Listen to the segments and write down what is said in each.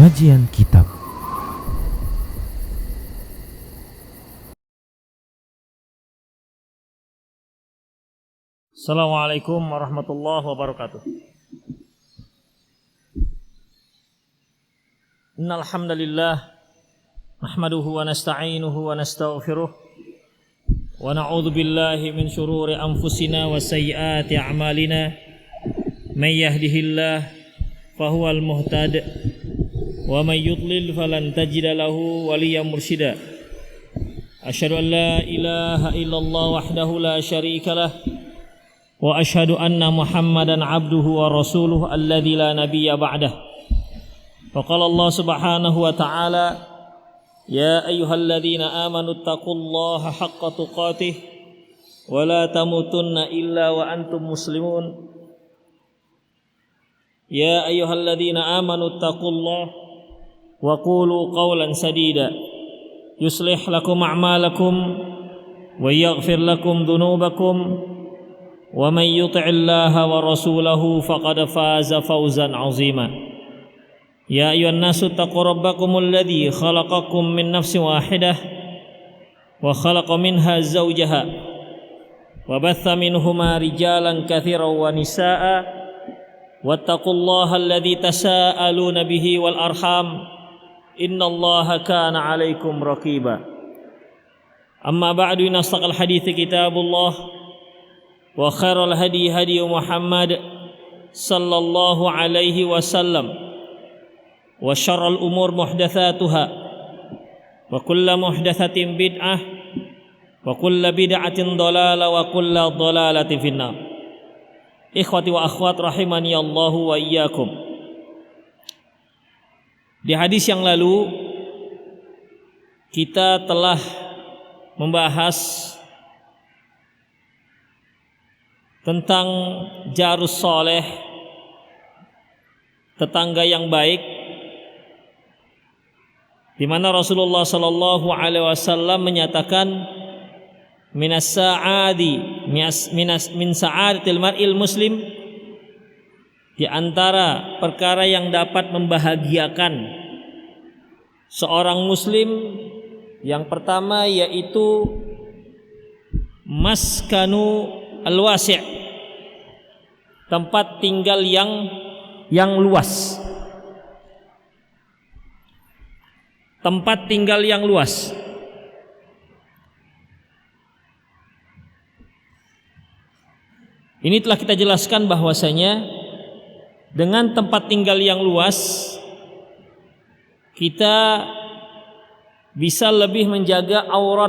Kajian Kitab. Assalamualaikum warahmatullahi wabarakatuh. Innal hamdalillah nahmaduhu wa nasta'inuhu wa nastaghfiruh wa na'udzu billahi min shururi anfusina wa sayyiati a'malina. May yahdihillahu fahuwal muhtad wa may yudlil falan tajida lahu waliyyan mursyida. Asyhadu an la ilaha illallah wahdahu la syarika lah wa asyhadu anna Muhammadan abduhu wa rasuluhu alladzi la nabiyya ba'dah. Faqala Allah subhanahu wa ta'ala, ya ayyuhalladzina amanu taqullaha haqqa tuqatih wa la tamutunna illa wa antum muslimun. Ya ayyuhalladzina amanu taqullaha wa qulu qawlan sadida yuslih lakum a'malakum wa yaghfir lakum dhunubakum wa may yuti'illaha wa rasulahu faqad faza fawzan 'azima. Ya ayyuhan nasu taqu rabbakumul ladzi khalaqakum min nafsin wahidah wa khalaqa minha zawjaha wa batha minhuma rijalan katsiran wa nisaa'a wattaqullaha alladzi tasaaluna bihi wal arham innallaha kana 'alaikum raqiba. Amma ba'du, inna asdaqal hadithi kitabullah wa khairal hadi hadi Muhammad sallallahu alaihi wasallam wa syarrul umur muhdatsatuha wa kullu muhdatsatin bid'ah wa kullu bid'atin dhalalah wa kullu dhalalatin finnar. Ikhwati wa akhwat rahimani Allah wa iyyakum. Di hadis yang lalu kita telah membahas tentang jarus soleh, tetangga yang baik, di mana Rasulullah sallallahu alaihi wasallam menyatakan min sa'adatil mar'il muslim, di antara perkara yang dapat membahagiakan seorang muslim yang pertama yaitu maskanu al-wasi', tempat tinggal yang luas. Tempat tinggal yang luas. Ini telah kita jelaskan bahwasanya dengan tempat tinggal yang luas kita bisa lebih menjaga aurat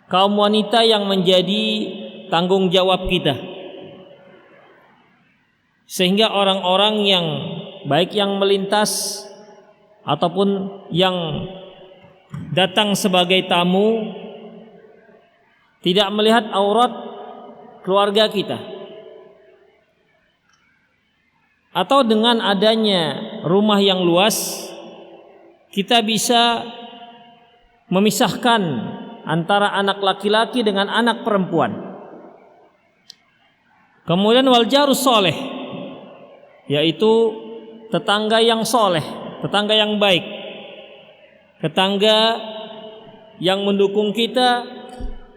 kaum wanita yang menjadi tanggung jawab kita, sehingga orang-orang yang baik yang melintas ataupun yang datang sebagai tamu tidak melihat aurat keluarga kita. Atau dengan adanya rumah yang luas kita bisa memisahkan antara anak laki-laki dengan anak perempuan. Kemudian wal jarus soleh, yaitu tetangga yang soleh, tetangga yang baik, tetangga yang mendukung kita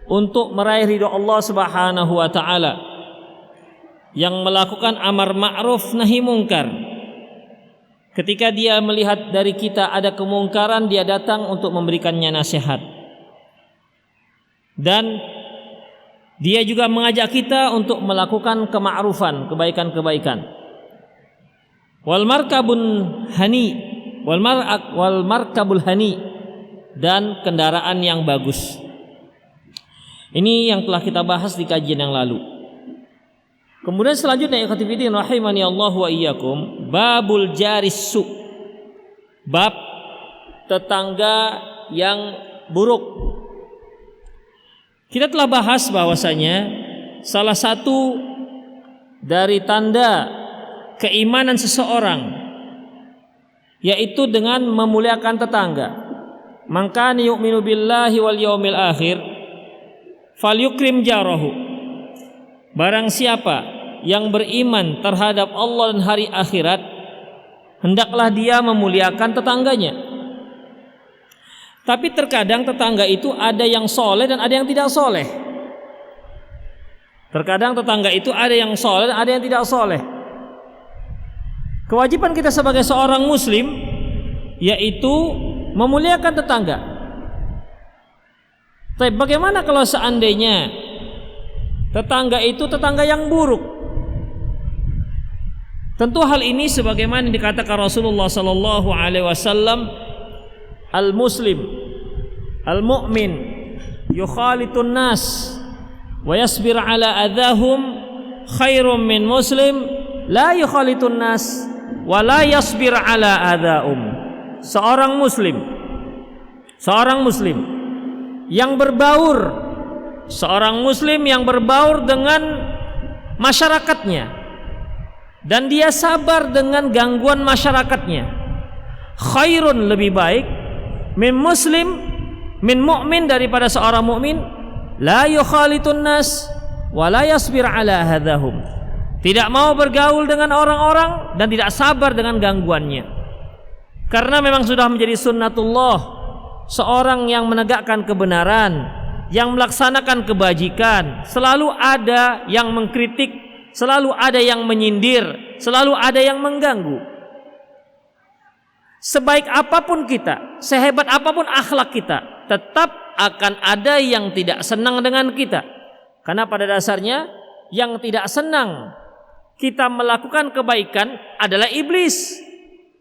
untuk meraih ridho Allah Subhanahu wa ta'ala, yang melakukan amar ma'ruf nahi mungkar. Ketika dia melihat dari kita ada kemungkaran, dia datang untuk memberikannya nasihat. Dan dia juga mengajak kita untuk melakukan kema'rufan, kebaikan-kebaikan. Wal markabul hani, dan kendaraan yang bagus. Ini yang telah kita bahas di kajian yang lalu. Kemudian selanjutnya ikhwatifiddin rahimani Allah wa iyyakum, babul jaris su, bab tetangga yang buruk. Kita telah bahas bahwasanya salah satu dari tanda keimanan seseorang yaitu dengan memuliakan tetangga. Man kana yu'minu billahi wal yaumil akhir falyukrim jarahu. Barang siapa yang beriman terhadap Allah dan hari akhirat, hendaklah dia memuliakan tetangganya. Tapi terkadang tetangga itu ada yang soleh dan ada yang tidak soleh. Terkadang tetangga itu ada yang soleh dan ada yang tidak soleh. Kewajiban kita sebagai seorang muslim yaitu memuliakan tetangga. Tapi bagaimana kalau seandainya tetangga itu tetangga yang buruk? Tentu hal ini sebagaimana dikatakan Rasulullah sallallahu alaihi wasallam, al-muslim al-mu'min yukhalitun nas wa yasbir ala adahum khairum min muslim la yukhalitun nas wa la yasbir ala adahum. Seorang muslim yang berbaur, seorang muslim yang berbaur dengan masyarakatnya dan dia sabar dengan gangguan masyarakatnya, khairun, lebih baik, min mu'min, daripada seorang mukmin la yukhalitun nas wa la yasbir ala hadahum, tidak mau bergaul dengan orang-orang dan tidak sabar dengan gangguannya. Karena memang sudah menjadi sunnatullah, seorang yang menegakkan kebenaran, yang melaksanakan kebajikan, selalu ada yang mengkritik, selalu ada yang menyindir, selalu ada yang mengganggu. Sebaik apapun kita, sehebat apapun akhlak kita, tetap akan ada yang tidak senang dengan kita. Karena pada dasarnya yang tidak senang kita melakukan kebaikan adalah iblis.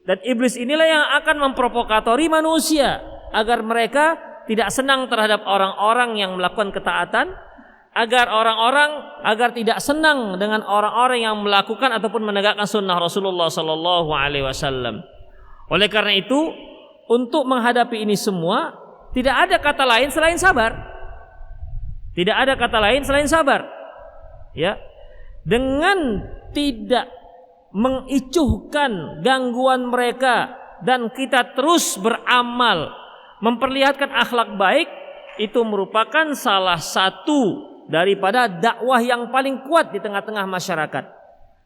Dan iblis inilah yang akan memprovokatori manusia agar mereka tidak senang terhadap orang-orang yang melakukan ketaatan, agar tidak senang dengan orang-orang yang melakukan ataupun menegakkan sunnah Rasulullah sallallahu alaihi wasallam. Oleh karena itu, untuk menghadapi ini semua tidak ada kata lain selain sabar. Tidak ada kata lain selain sabar. Ya. Dengan tidak mengicuhkan gangguan mereka dan kita terus beramal memperlihatkan akhlak baik, itu merupakan salah satu daripada dakwah yang paling kuat di tengah-tengah masyarakat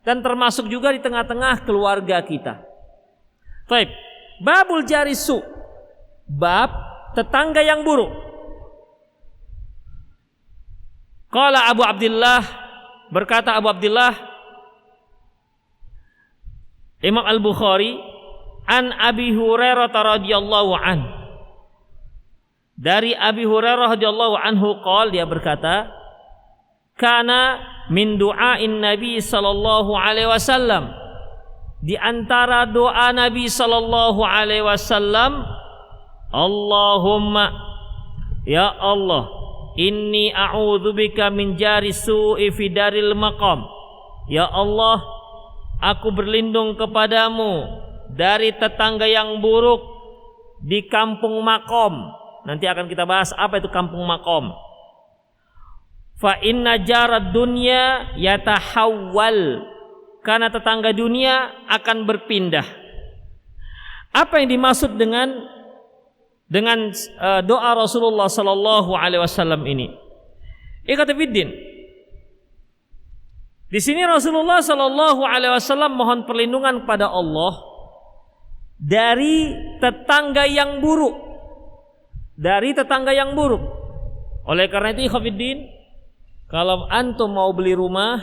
dan termasuk juga di tengah-tengah keluarga kita. Baik, babul jarisu, bab tetangga yang buruk. Qala Abu Abdullah, berkata Abu Abdullah Imam Al-Bukhari, an Abi Hurairah radhiyallahu an, dari Abi Hurairah radhiyallahu anhu qol, dia berkata, kana min du'ain Nabi sallallahu alaihi wasallam, di antara doa Nabi sallallahu alaihi wasallam, Allahumma, ya Allah, inni a'udzubika min jari su'i fi daril maqam. Ya Allah, aku berlindung kepadamu dari tetangga yang buruk di kampung makom. Nanti akan kita bahas apa itu kampung makom. Fa inna jarad dunya yatahawwal, karena tetangga dunia akan berpindah. Apa yang dimaksud dengan doa Rasulullah sallallahu alaihi wasallam ini? Ikhwatifiddin, di sini Rasulullah sallallahu alaihi wasallam mohon perlindungan kepada Allah dari tetangga yang buruk. Dari tetangga yang buruk. Oleh karena itu ikhwatifiddin, kalau antum mau beli rumah,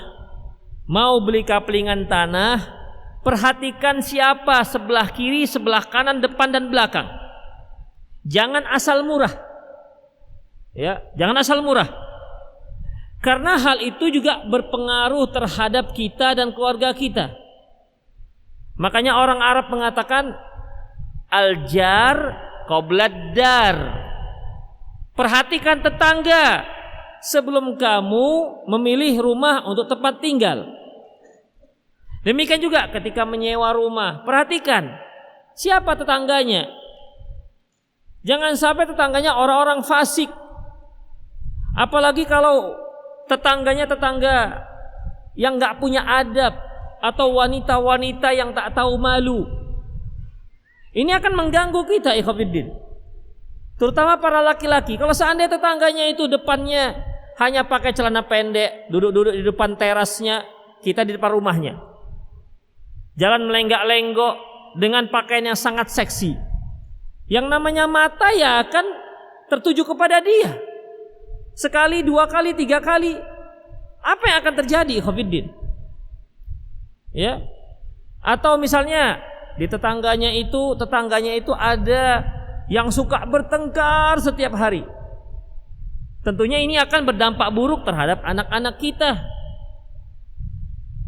mau beli kaplingan tanah, perhatikan siapa sebelah kiri, sebelah kanan, depan dan belakang. Jangan asal murah. Ya, jangan asal murah. Karena hal itu juga berpengaruh terhadap kita dan keluarga kita. Makanya orang Arab mengatakan al-jar qoblad dar. Perhatikan tetangga sebelum kamu memilih rumah untuk tempat tinggal. Demikian juga ketika menyewa rumah, perhatikan siapa tetangganya. Jangan sampai tetangganya orang-orang fasik. Apalagi kalau tetangganya tetangga yang nggak punya adab atau wanita-wanita yang tak tahu malu. Ini akan mengganggu kita, ikhwatiddin. Terutama para laki-laki. Kalau seandainya tetangganya itu depannya hanya pakai celana pendek, duduk-duduk di depan terasnya, kita di depan rumahnya. Jalan melenggak-lenggok dengan pakaian yang sangat seksi. Yang namanya mata ya akan tertuju kepada dia. Sekali, dua kali, tiga kali. Apa yang akan terjadi, Khofiddin? Ya. Atau misalnya di tetangganya itu ada yang suka bertengkar setiap hari. Tentunya ini akan berdampak buruk terhadap anak-anak kita.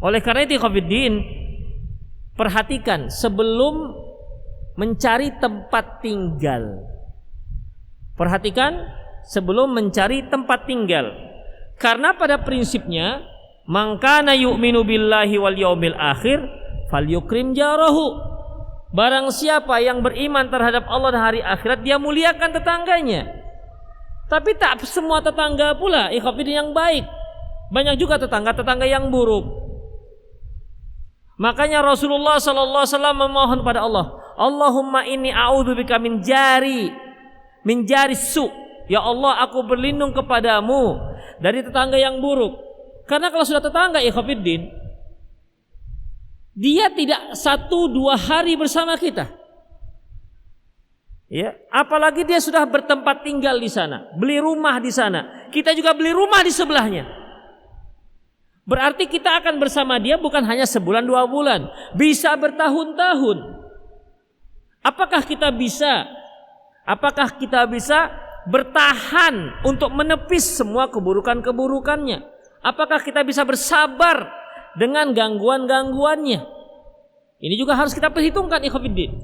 Oleh karena itu, Khofiddin, perhatikan sebelum mencari tempat tinggal. Perhatikan sebelum mencari tempat tinggal. Karena pada prinsipnya, man kana yu'minu billahi wal yaumil akhir falyukrim jarahu. Barang siapa yang beriman terhadap Allah dan hari akhirat, dia muliakan tetangganya. Tapi tak semua tetangga pula Khofiddin yang baik. Banyak juga tetangga-tetangga yang buruk. Makanya Rasulullah sallallahu alaihi wasallam memohon pada Allah, Allahumma inni a'udzubika min jari su. Ya Allah, aku berlindung kepadamu dari tetangga yang buruk. Karena kalau sudah tetangga Khofiddin, dia tidak 1-2 hari bersama kita. Ya, apalagi dia sudah bertempat tinggal di sana, beli rumah di sana. Kita juga beli rumah di sebelahnya. Berarti kita akan bersama dia bukan hanya sebulan 2 bulan, bisa bertahun-tahun. Apakah kita bisa bertahan untuk menepis semua keburukan-keburukannya? Apakah kita bisa bersabar dengan gangguan-gangguannya? Ini juga harus kita perhitungkan, Khofiddin.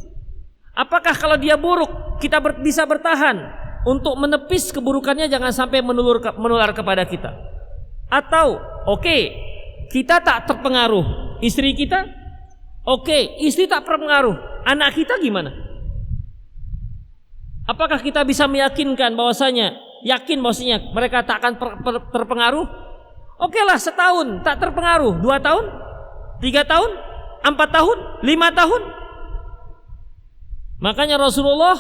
Apakah kalau dia buruk kita bisa bertahan untuk menepis keburukannya, jangan sampai menular kepada kita? Atau kita tak terpengaruh, istri kita istri tak terpengaruh, anak kita gimana? Apakah kita bisa meyakinkan bahwasanya mereka tak akan terpengaruh? Lah, setahun tak terpengaruh, 2 tahun, 3 tahun, 4 tahun, 5 tahun. Makanya Rasulullah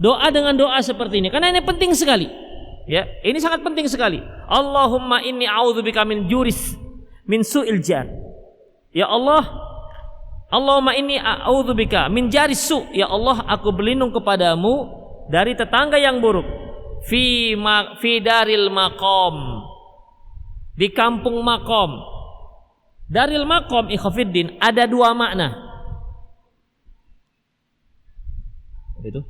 doa dengan doa seperti ini, karena ini penting sekali. Ya, ini sangat penting sekali. Allahumma inni a'udzubika min su'il jar. Ya Allah, Allahumma inni a'udzubika min jaris su. Ya Allah, aku berlindung kepadamu dari tetangga yang buruk. Fi daril maqam. Di kampung maqam. Daril maqam, Khofiddin, ada 2 makna. Itu.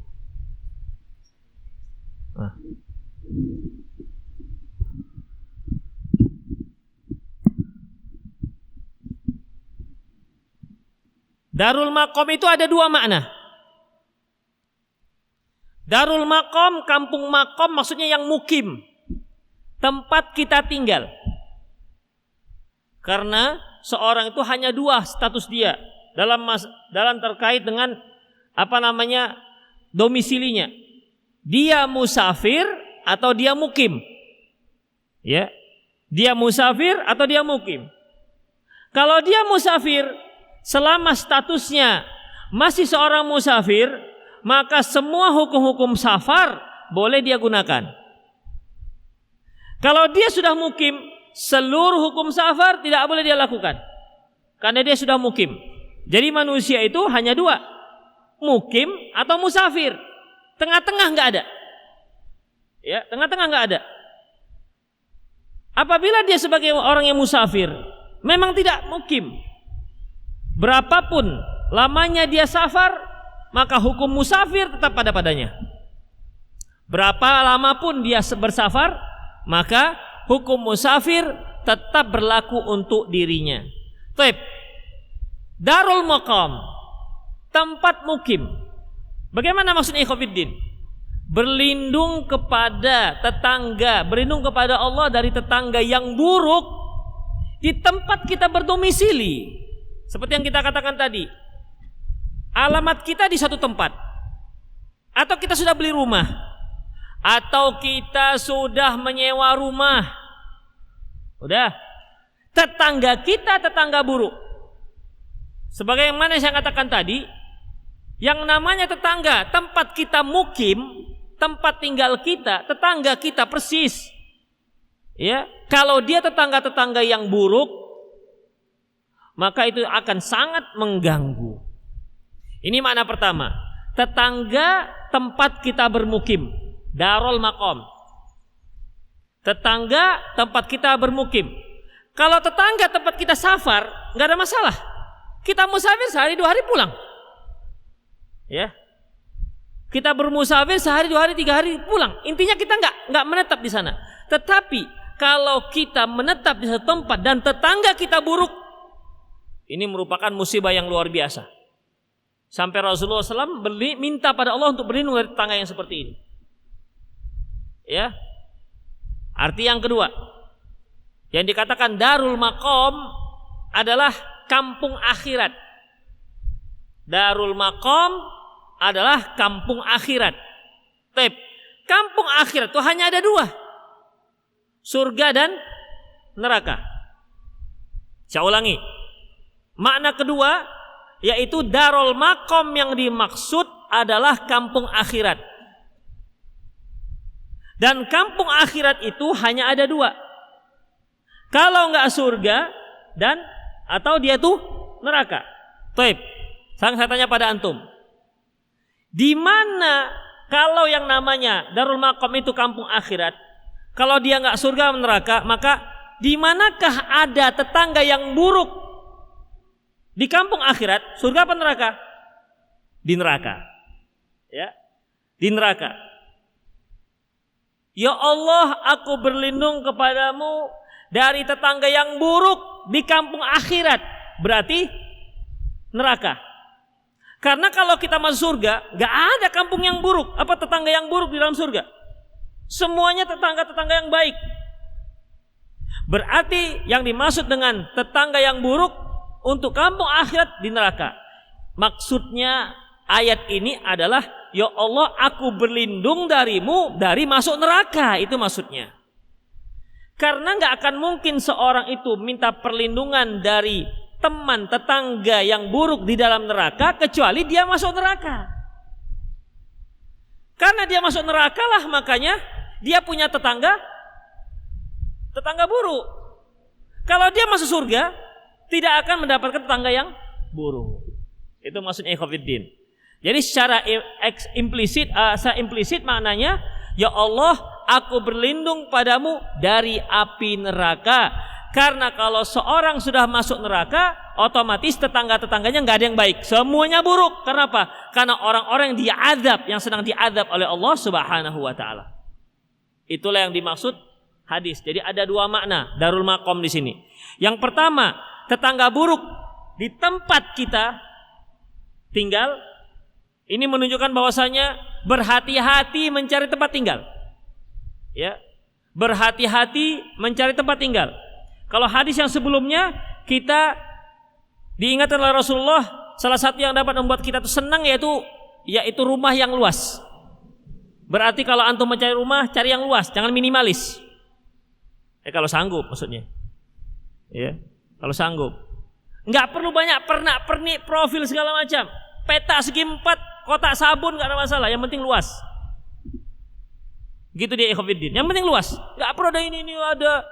Darul Maqam itu ada 2 makna. Darul Maqam, kampung maqam, maksudnya yang mukim, tempat kita tinggal. Karena seorang itu hanya 2 status dia dalam terkait dengan domisilinya. Dia musafir atau dia mukim. Ya. Dia musafir atau dia mukim. Kalau dia musafir, selama statusnya masih seorang musafir, maka semua hukum-hukum safar boleh dia gunakan. Kalau dia sudah mukim, seluruh hukum safar tidak boleh dia lakukan, karena dia sudah mukim. Jadi manusia itu hanya 2, mukim atau musafir. Tengah-tengah nggak ada. Ya, tengah-tengah nggak ada. Apabila dia sebagai orang yang musafir, memang tidak mukim, berapapun lamanya dia safar, maka hukum musafir tetap padanya. Berapa lama pun dia bersafar, maka hukum musafir tetap berlaku untuk dirinya. Darul Maqam, tempat mukim. Bagaimana maksudnya, Khofiddin? Berlindung kepada tetangga, berlindung kepada Allah dari tetangga yang buruk di tempat kita berdomisili. Seperti yang kita katakan tadi, alamat kita di satu tempat, atau kita sudah beli rumah, atau kita sudah menyewa rumah. Udah, tetangga kita tetangga buruk. Sebagaimana saya katakan tadi, yang namanya tetangga, tempat kita mukim, tempat tinggal kita, tetangga kita persis. Ya, kalau dia tetangga-tetangga yang buruk, maka itu akan sangat mengganggu. Ini makna pertama. Tetangga tempat kita bermukim, darul maqam. Tetangga tempat kita bermukim. Kalau tetangga tempat kita safar, nggak ada masalah. Kita musafir sehari 2 hari pulang. Ya. Kita bermusafir sehari 2 hari 3 hari pulang. Intinya kita nggak menetap di sana. Tetapi kalau kita menetap di satu tempat dan tetangga kita buruk, ini merupakan musibah yang luar biasa. Sampai Rasulullah SAW minta pada Allah untuk berlindung dari tetangga yang seperti ini. Ya. Arti yang kedua, yang dikatakan darul maqam adalah kampung akhirat. Darul maqam adalah kampung akhirat. Kampung akhirat itu hanya ada 2. Surga dan neraka. Saya ulangi. Makna kedua yaitu darul maqam yang dimaksud adalah kampung akhirat. Dan kampung akhirat itu hanya ada 2. Kalau enggak surga dan atau dia tuh neraka. Saya tanya pada antum. Di mana kalau yang namanya darul maqam itu kampung akhirat, kalau dia enggak surga dan neraka, maka di manakah ada tetangga yang buruk? Di kampung akhirat, surga apa neraka? Di neraka. Ya. Di neraka. Ya Allah, aku berlindung kepadamu dari tetangga yang buruk di kampung akhirat. Berarti neraka. Karena kalau kita masuk surga, gak ada kampung yang buruk. Apa tetangga yang buruk di dalam surga? Semuanya tetangga-tetangga yang baik. Berarti yang dimaksud dengan tetangga yang buruk untuk kampung akhirat di neraka. Maksudnya ayat ini adalah, ya Allah, aku berlindung darimu dari masuk neraka. Itu maksudnya. Karena gak akan mungkin seorang itu minta perlindungan dari teman tetangga yang buruk di dalam neraka kecuali dia masuk neraka. Karena dia masuk neraka lah makanya dia punya tetangga buruk. Kalau dia masuk surga tidak akan mendapatkan tetangga yang buruk. Itu maksudnya ikhwatiddin. Jadi secara implisit maknanya, ya Allah, aku berlindung padamu dari api neraka. Karena kalau seorang sudah masuk neraka, otomatis tetangga-tetangganya nggak ada yang baik, semuanya buruk. Kenapa? Karena orang-orang yang diazab, yang sedang diazab oleh Allah Subhanahu wa taala. Itulah yang dimaksud hadis. Jadi ada 2 makna darul maqam di sini. Yang pertama, tetangga buruk di tempat kita tinggal, ini menunjukkan bahwasanya berhati-hati mencari tempat tinggal. Ya, berhati-hati mencari tempat tinggal. Kalau hadis yang sebelumnya kita diingatkan oleh Rasulullah, salah satu yang dapat membuat kita tuh senang yaitu rumah yang luas. Berarti kalau antum mencari rumah, cari yang luas, jangan minimalis. Kalau sanggup maksudnya. Ya. Kalau sanggup, nggak perlu banyak pernak-pernik profil segala macam, peta segi 4, kotak sabun nggak ada masalah, yang penting luas. Gitu dia ikhwatiddin, yang penting luas, nggak perlu ada ini ada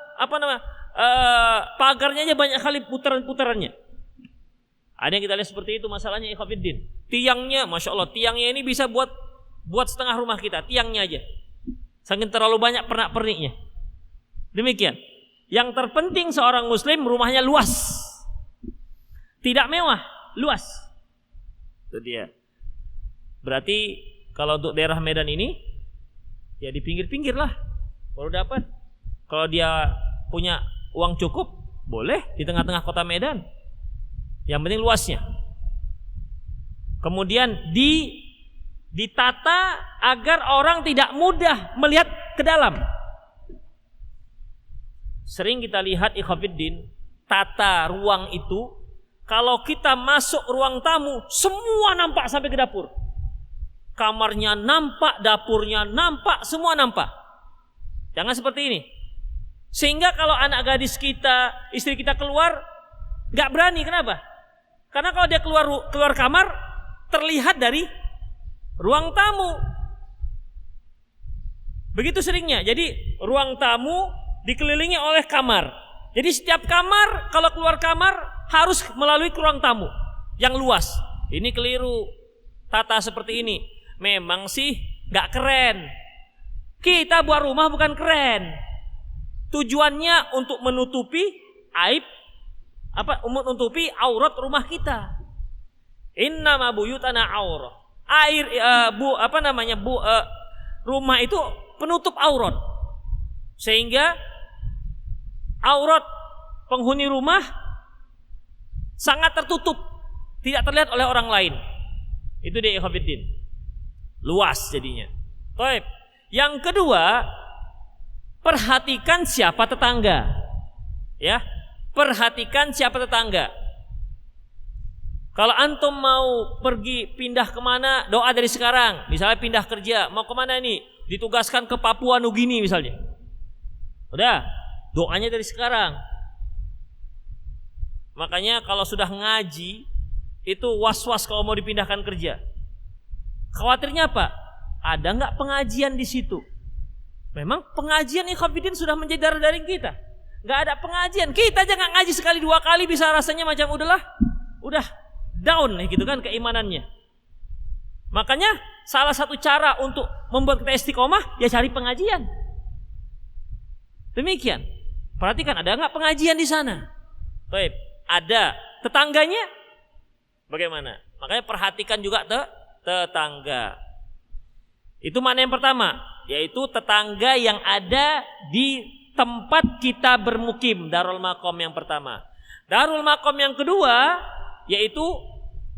pagarnya aja banyak kali putaran-putarannya. Ada yang kita lihat seperti itu masalahnya ikhwatiddin. Tiangnya, masya Allah, tiangnya ini bisa buat setengah rumah kita, tiangnya aja. Saking terlalu banyak pernak-perniknya. Demikian. Yang terpenting seorang muslim rumahnya luas. Tidak mewah, luas. Itu dia. Berarti kalau untuk daerah Medan ini ya di pinggir-pinggir lah baru dapat. Kalau dia punya uang cukup, boleh di tengah-tengah kota Medan. Yang penting luasnya. Kemudian ditata agar orang tidak mudah melihat ke dalam. Sering kita lihat ikhwatiddin, tata ruang itu, kalau kita masuk ruang tamu, semua nampak sampai ke dapur. Kamarnya nampak, dapurnya nampak, semua nampak. Jangan seperti ini. Sehingga kalau anak gadis kita, istri kita keluar, gak berani. Kenapa? Karena kalau dia keluar kamar, terlihat dari ruang tamu. Begitu seringnya. Jadi ruang tamu dikelilingi oleh kamar. Jadi setiap kamar kalau keluar kamar harus melalui ruang tamu yang luas. ini keliru. Tata seperti ini memang sih gak keren. Kita buat rumah bukan keren. Tujuannya untuk menutupi aib, menutupi aurat rumah kita. Innama buyutana aurah. Rumah itu penutup aurat. Sehingga aurat penghuni rumah sangat tertutup, tidak terlihat oleh orang lain. Itu dia ikhwatiddin. Luas jadinya. Baik. Yang kedua, perhatikan siapa tetangga. Ya, perhatikan siapa tetangga. Kalau antum mau pergi pindah kemana, doa dari sekarang. Misalnya pindah kerja, mau kemana nih? Ditugaskan ke Papua Nugini misalnya. Udah, doanya dari sekarang. Makanya kalau sudah ngaji, itu was-was kalau mau dipindahkan kerja. Khawatirnya apa? Ada nggak pengajian di situ? Memang pengajian ikhwatiddin sudah menjadi darah daging kita. Nggak ada pengajian. Kita aja nggak ngaji sekali dua kali bisa rasanya macam udah down nih gitu kan keimanannya. Makanya salah satu cara untuk membuat kita istiqomah ya cari pengajian. Demikian. Perhatikan ada nggak pengajian di sana? Baik, ada. Tetangganya bagaimana? Makanya perhatikan juga tetangga. Itu makna yang pertama, yaitu tetangga yang ada di tempat kita bermukim, darul maqam yang pertama. Darul maqam yang kedua yaitu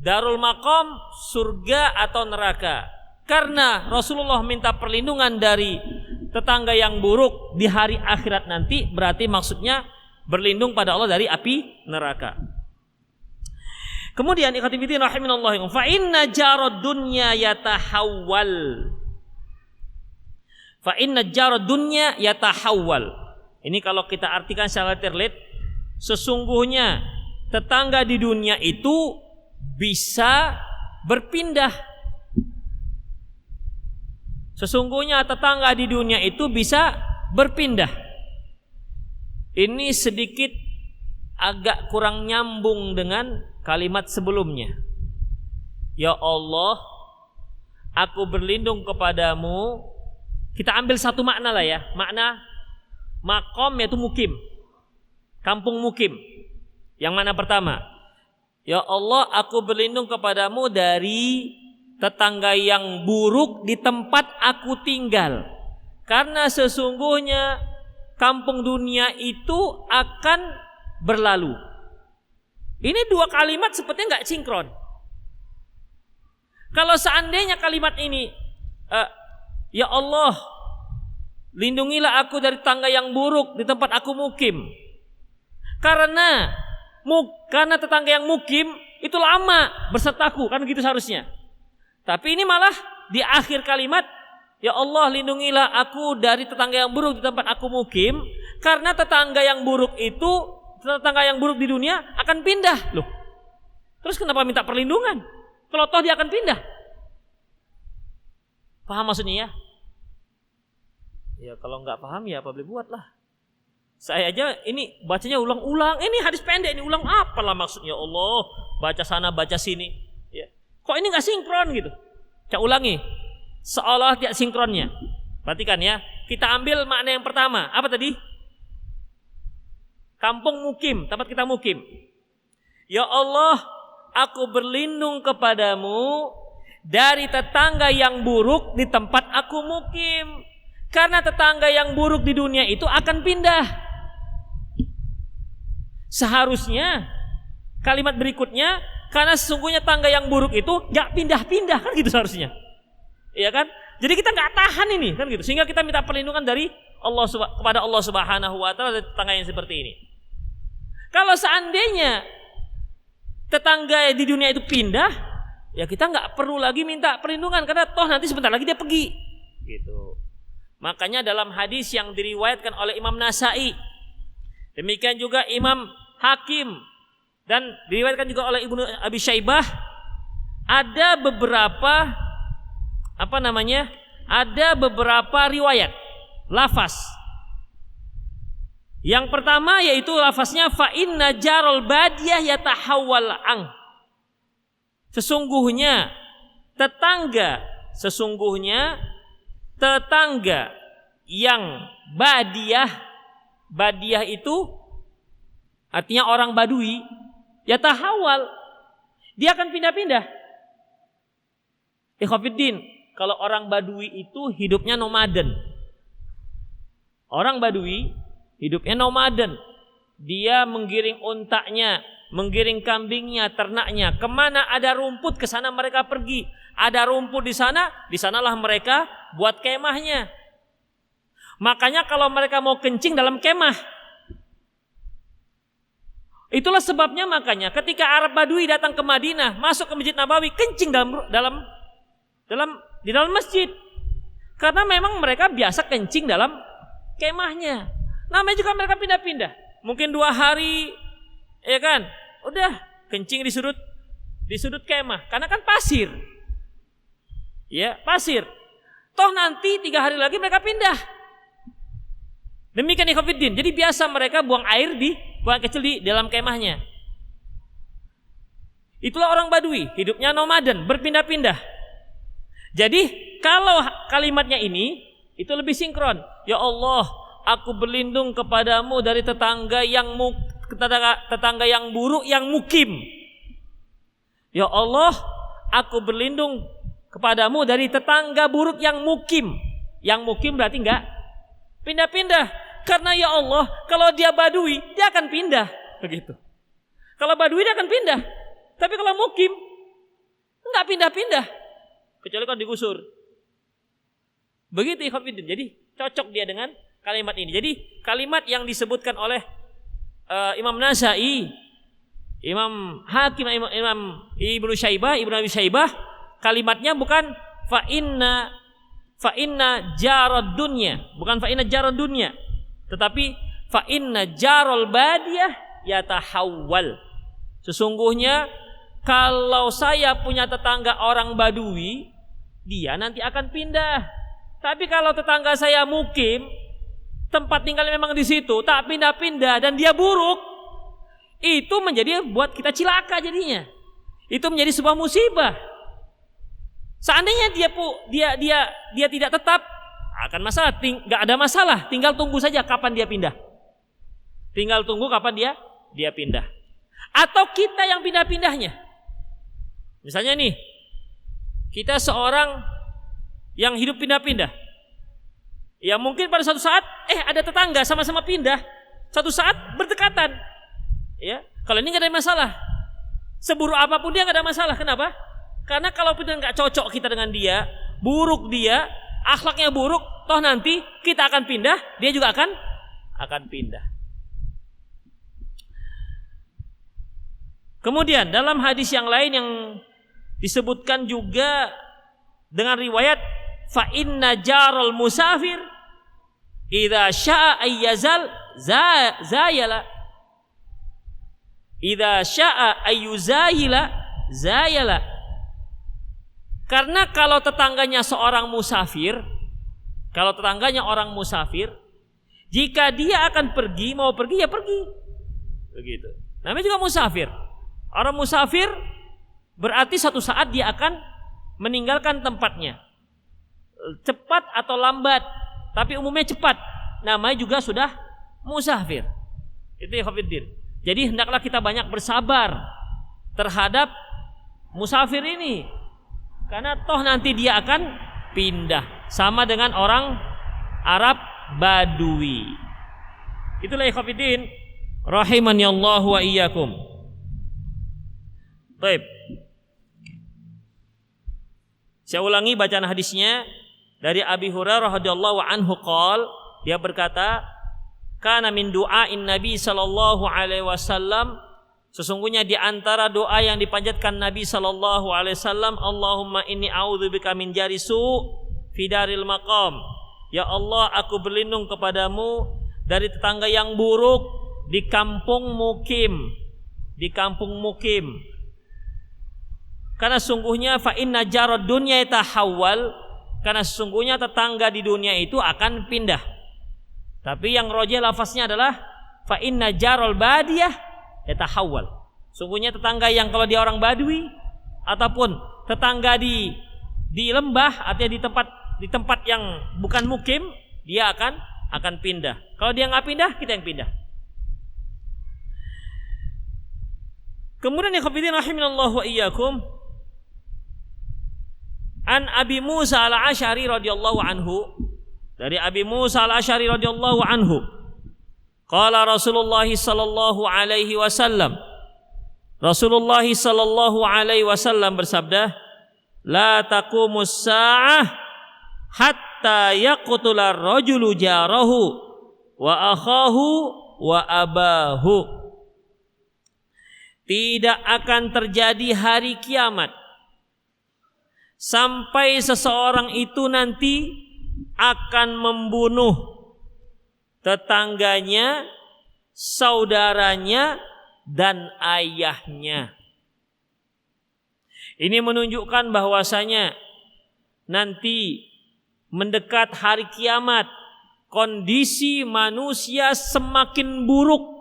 darul maqam surga atau neraka. Karena Rasulullah minta perlindungan dari tetangga yang buruk di hari akhirat nanti, berarti maksudnya berlindung pada Allah dari api neraka. Kemudian ikhwati fillah rahimanallahu fa inna jarad dunya yatahawwal. Fa inna jarad dunya yatahawwal. Ini kalau kita artikan secara terlet, sesungguhnya tetangga di dunia itu bisa berpindah. Sesungguhnya tetangga di dunia itu bisa berpindah. Ini sedikit agak kurang nyambung dengan kalimat sebelumnya. Ya Allah, aku berlindung kepadamu. Kita ambil satu makna lah ya. Makna makom yaitu mukim, kampung mukim. Yang mana pertama? Ya Allah, aku berlindung kepadamu dari tetangga yang buruk di tempat aku tinggal. Karena sesungguhnya kampung dunia itu akan berlalu. Ini dua kalimat sepertinya nggak sinkron. Kalau seandainya kalimat ini, ya Allah, lindungilah aku dari tetangga yang buruk di tempat aku mukim. Karena tetangga yang mukim itu lama bersertaku, kan gitu seharusnya. Tapi ini malah di akhir kalimat, ya Allah, lindungilah aku dari tetangga yang buruk di tempat aku mukim. Karena tetangga yang buruk di dunia akan pindah. Loh, terus kenapa minta perlindungan? Kalau toh dia akan pindah. Paham maksudnya ya? Ya kalau nggak paham ya apa boleh buat lah. Saya aja ini bacanya ulang-ulang. Ini hadis pendek ini ulang apalah maksudnya Allah. Baca sana baca sini. Ya. Kok ini nggak sinkron gitu? Saya ulangi. Seolah tidak sinkronnya. Perhatikan ya. Kita ambil makna yang pertama. Apa tadi? Kampung mukim, tempat kita mukim. Ya Allah, aku berlindung kepadamu dari tetangga yang buruk di tempat aku mukim. Karena tetangga yang buruk di dunia itu akan pindah. Seharusnya kalimat berikutnya, karena sesungguhnya tetangga yang buruk itu gak pindah-pindah, kan gitu seharusnya. Iya kan? Jadi kita gak tahan ini, kan gitu. Sehingga kita minta perlindungan dari Allah kepada Allah Subhanahu wa taala dari tetangga yang seperti ini. Kalau seandainya tetangga di dunia itu pindah, ya kita nggak perlu lagi minta perlindungan karena toh nanti sebentar lagi dia pergi. Gitu. Makanya dalam hadis yang diriwayatkan oleh Imam Nasai, demikian juga Imam Hakim dan diriwayatkan juga oleh Ibnu Abi Syaibah, ada beberapa riwayat lafaz. Yang pertama yaitu lafaznya fa inna jarul badiyah yatahawwal ang. Sesungguhnya tetangga yang badiah itu artinya orang Badui, yatahawal, dia akan pindah-pindah. Ikhwafiddin, kalau orang Badui itu hidupnya nomaden. Orang Badui hidupnya nomaden. Dia menggiring untanya, menggiring kambingnya, ternaknya. Kemana ada rumput, ke sana mereka pergi. Ada rumput di sanalah mereka buat kemahnya. Makanya kalau mereka mau kencing dalam kemah. Itulah sebabnya makanya ketika Arab Badui datang ke Madinah, masuk ke Masjid Nabawi, kencing di dalam masjid. Karena memang mereka biasa kencing dalam kemahnya. Namanya juga mereka pindah-pindah. Mungkin 2 hari, ya kan? Udah kencing di sudut kemah, karena kan pasir. Ya, pasir. Toh nanti 3 hari lagi mereka pindah. Demikian ikhwatiddin. Jadi biasa mereka buang kecil di dalam kemahnya. Itulah orang Badui, hidupnya nomaden, berpindah-pindah. Jadi kalau kalimatnya ini itu lebih sinkron. Ya Allah, aku berlindung kepadamu dari tetangga yang buruk yang mukim. Ya Allah, aku berlindung kepadamu dari tetangga buruk yang mukim. Yang mukim berarti enggak pindah-pindah. Karena ya Allah, kalau dia Badui, dia akan pindah. Begitu. Kalau Badui dia akan pindah. Tapi kalau mukim, enggak pindah-pindah. Kecuali kalau digusur. Begitu ikhwatiddin. Jadi cocok dia dengan kalimat ini. Jadi kalimat yang disebutkan oleh Imam Nasai, Imam Hakim, Imam Ibnu Abi Syaibah, kalimatnya bukan fa inna jarad dunya, bukan fa inna jarad dunya, tetapi fa inna jarul badiyah yatahawwal. Sesungguhnya kalau saya punya tetangga orang Badui, dia nanti akan pindah. Tapi kalau tetangga saya mukim, tempat tinggalnya memang di situ, tak pindah-pindah dan dia buruk, itu menjadi buat kita cilaka jadinya. Itu menjadi sebuah musibah. Seandainya dia tidak tetap, akan masalah, nggak ada masalah. Tinggal tunggu saja kapan dia pindah. Tinggal tunggu kapan dia pindah. Atau kita yang pindah-pindahnya. Misalnya nih, kita seorang yang hidup pindah-pindah. Ya mungkin pada suatu saat ada tetangga sama-sama pindah, suatu saat berdekatan. Ya, kalau ini nggak ada masalah. Seburuk apapun dia nggak ada masalah. Kenapa? Karena kalau kita nggak cocok kita dengan dia, buruk dia, akhlaknya buruk, toh nanti kita akan pindah, dia juga akan pindah. Kemudian dalam hadis yang lain yang disebutkan juga dengan riwayat fa inna jaral musafir idza syaa ayyazal zayala, idza syaa ayyuzayila zayala. Karena kalau tetangganya orang musafir, jika dia akan pergi, mau pergi ya pergi. Begitu. Namanya juga musafir. Orang musafir berarti suatu saat dia akan meninggalkan tempatnya. Cepat atau lambat, tapi umumnya cepat. Namanya juga sudah musafir. Itu ya ikhwatiddin. Jadi hendaklah kita banyak bersabar terhadap musafir ini. Karena toh nanti dia akan pindah, sama dengan orang Arab Badui. Itulah ikhwatiddin rahimani Allah wa iyyakum. Baik. Saya ulangi bacaan hadisnya dari Abi Hurairah radhiyallahu anhu qol, dia berkata, kana min du'ain Nabi sallallahu alaihi wasallam, sesungguhnya di antara doa yang dipanjatkan Nabi sallallahu alaihi wasallam, Allahumma inni a'udzubika min jari su' fi daril maqam. Ya Allah, aku berlindung kepadamu dari tetangga yang buruk di kampung mukim. Karena sungguhnya fa inna jarad dunya yatahawwal, karena sesungguhnya tetangga di dunia itu akan pindah. Tapi yang rojih lafaznya adalah fa inna jarul badiyah yatahawwal. Sungguhnya tetangga yang kalau dia orang Badui ataupun tetangga di lembah, artinya di tempat yang bukan mukim, dia akan pindah. Kalau dia nggak pindah, kita yang pindah. Kemudian ikhwatiddin rahimanallahu wa iyyakum, an Abi Musa al-Asy'ari radhiyallahu anhu, dari Abi Musa al-Asy'ari radhiyallahu anhu, qala Rasulullah sallallahu alaihi wasallam, Rasulullah sallallahu alaihi wasallam bersabda, la taqumus sa'ah hatta yaqtula ar-rajulu jarahu wa akhahu wa abahu. Tidak akan terjadi hari kiamat sampai seseorang itu nanti akan membunuh tetangganya, saudaranya, dan ayahnya. Ini menunjukkan bahwasanya nanti mendekat hari kiamat, kondisi manusia semakin buruk,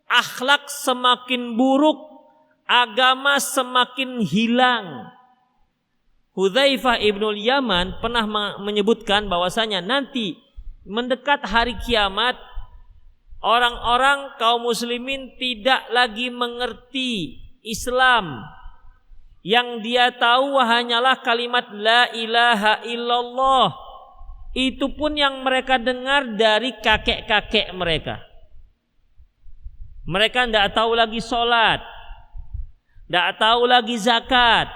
akhlak semakin buruk, agama semakin hilang. Hudzaifah ibnul Yaman pernah menyebutkan bahwasanya nanti mendekat hari kiamat, orang-orang kaum muslimin tidak lagi mengerti Islam. Yang dia tahu hanyalah kalimat la ilaha illallah. Itu pun yang mereka dengar dari kakek-kakek mereka. Mereka tidak tahu lagi sholat, tidak tahu lagi zakat.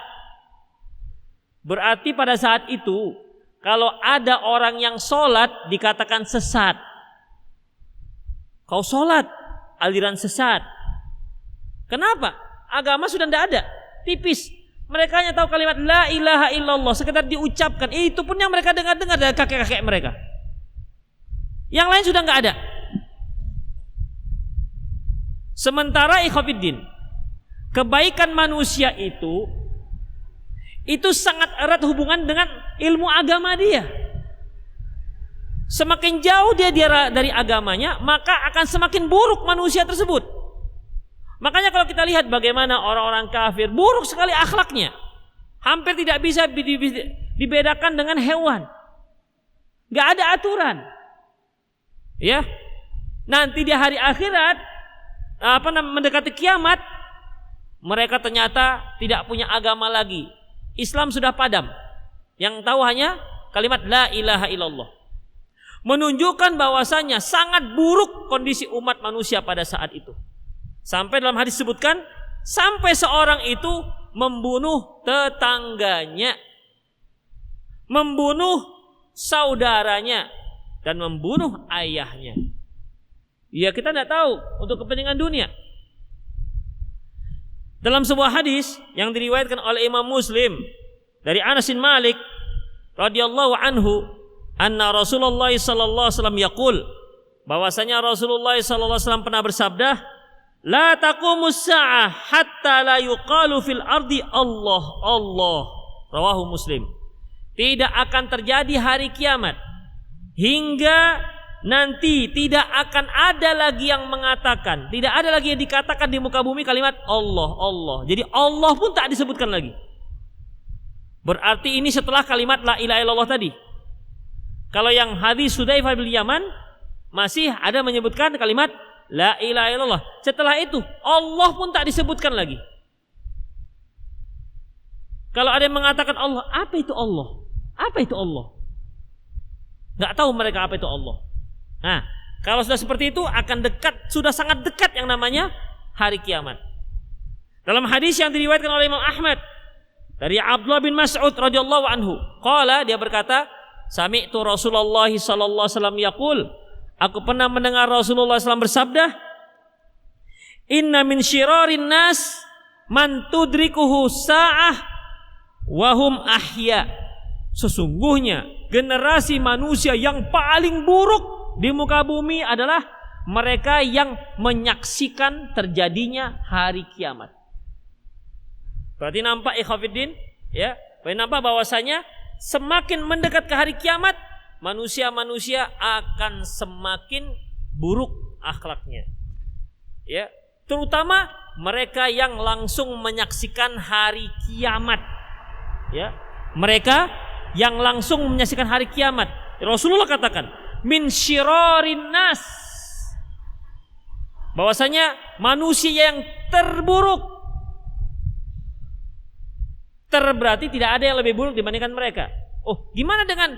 Berarti pada saat itu, kalau ada orang yang sholat dikatakan sesat. Kau sholat, aliran sesat. Kenapa? Agama sudah tidak ada, tipis. Mereka hanya tahu kalimat la ilaha illallah, sekedar diucapkan. Itu pun yang mereka dengar-dengar dari kakek-kakek mereka. Yang lain sudah tidak ada. Sementara ikhwatiddin, kebaikan manusia itu sangat erat hubungan dengan ilmu agama dia. Semakin jauh dia dari agamanya, maka akan semakin buruk manusia tersebut. Makanya kalau kita lihat bagaimana orang-orang kafir, buruk sekali akhlaknya, hampir tidak bisa dibedakan dengan hewan. Gak ada aturan. Ya, nanti di hari akhirat, mendekati kiamat, mereka ternyata tidak punya agama lagi. Islam sudah padam. Yang tahu hanya kalimat la ilaha illallah. Menunjukkan bahwasanya sangat buruk kondisi umat manusia pada saat itu. Sampai dalam hadis disebutkan, sampai seorang itu membunuh tetangganya, membunuh saudaranya, dan membunuh ayahnya. Ya, kita tidak tahu untuk kepentingan dunia. Dalam sebuah hadis yang diriwayatkan oleh Imam Muslim dari Anas bin Malik radhiyallahu anhu, anna Rasulullah sallallahu alaihi wasallam yaqul, bahwasanya Rasulullah sallallahu alaihi wasallam pernah bersabda, la taqumus sa'ah hatta la yuqalu fil ardi Allah Allah. Rawahu Muslim. Tidak akan terjadi hari kiamat hingga nanti tidak akan ada lagi yang mengatakan, tidak ada lagi yang dikatakan di muka bumi kalimat Allah, Allah. Jadi Allah pun tak disebutkan lagi. Berarti ini setelah kalimat la ilaha illallah tadi. Kalau yang hadis Hudzaifah bin Yaman masih ada menyebutkan kalimat la ilaha illallah. Setelah itu Allah pun tak disebutkan lagi. Kalau ada yang mengatakan Allah, apa itu Allah? Apa itu Allah? Gak tahu mereka apa itu Allah. Nah, kalau sudah seperti itu akan dekat, sudah sangat dekat yang namanya hari kiamat. Dalam hadis yang diriwayatkan oleh Imam Ahmad dari Abdullah bin Mas'ud radhiyallahu anhu, qala, dia berkata, sami'tu Rasulullah sallallahu alaihi wasallam yaqul, aku pernah mendengar Rasulullah SAW bersabda, inna min syirarin nas man tudrikuhu sa'ah wa hum ahya. Sesungguhnya generasi manusia yang paling buruk di muka bumi adalah mereka yang menyaksikan terjadinya hari kiamat. Berarti nampak ikhwatiddin, ya, berarti nampak bahwasanya semakin mendekat ke hari kiamat, manusia-manusia akan semakin buruk akhlaknya. Ya, terutama mereka yang langsung menyaksikan hari kiamat. Ya, mereka yang langsung menyaksikan hari kiamat. Rasulullah katakan, min syirarin nas, bahwasanya manusia yang terburuk. Berarti tidak ada yang lebih buruk dibandingkan mereka. Oh, gimana dengan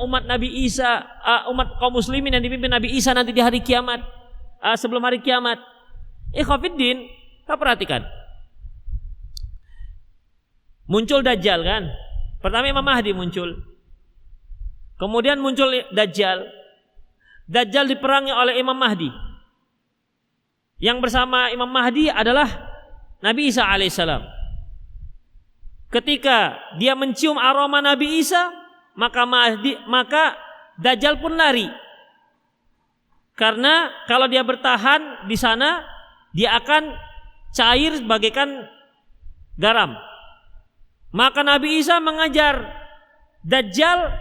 umat Nabi Isa, umat kaum muslimin yang dipimpin Nabi Isa nanti di hari kiamat, sebelum hari kiamat? Ikhwafiddin, kita perhatikan. Muncul Dajjal kan? Pertama Imam Mahdi muncul. Kemudian muncul Dajjal. Dajjal diperangi oleh Imam Mahdi. Yang bersama Imam Mahdi adalah Nabi Isa alaihissalam. Ketika dia mencium aroma Nabi Isa, maka Dajjal pun lari. Karena kalau dia bertahan di sana, dia akan cair bagaikan garam. Maka Nabi Isa mengajar Dajjal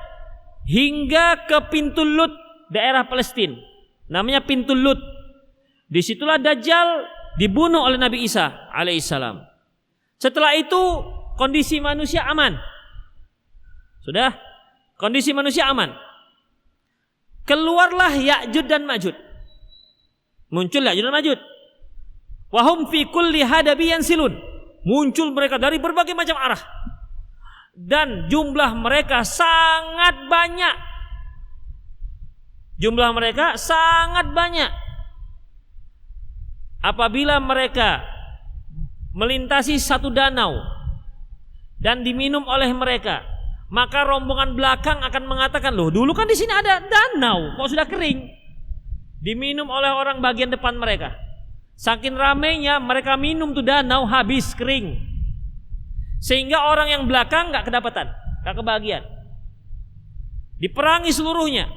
hingga ke pintu Lut, daerah Palestina. Namanya pintu Lut. Disitulah Dajjal dibunuh oleh Nabi Isa alaihissalam. Setelah itu kondisi manusia aman. Sudah, kondisi manusia aman. Keluarlah Ya'juj dan Ma'juj. Muncul Ya'juj dan Ma'juj. Wahum fi kulli hadabi yansilun. Muncul mereka dari berbagai macam arah. Dan jumlah mereka sangat banyak. Jumlah mereka sangat banyak. Apabila mereka melintasi satu danau dan diminum oleh mereka, maka rombongan belakang akan mengatakan, loh dulu kan di sini ada danau, kok sudah kering? Diminum oleh orang bagian depan mereka. Saking ramainya mereka minum tuh danau, habis kering. Sehingga orang yang belakang gak kedapatan, gak kebahagiaan. Diperangi seluruhnya.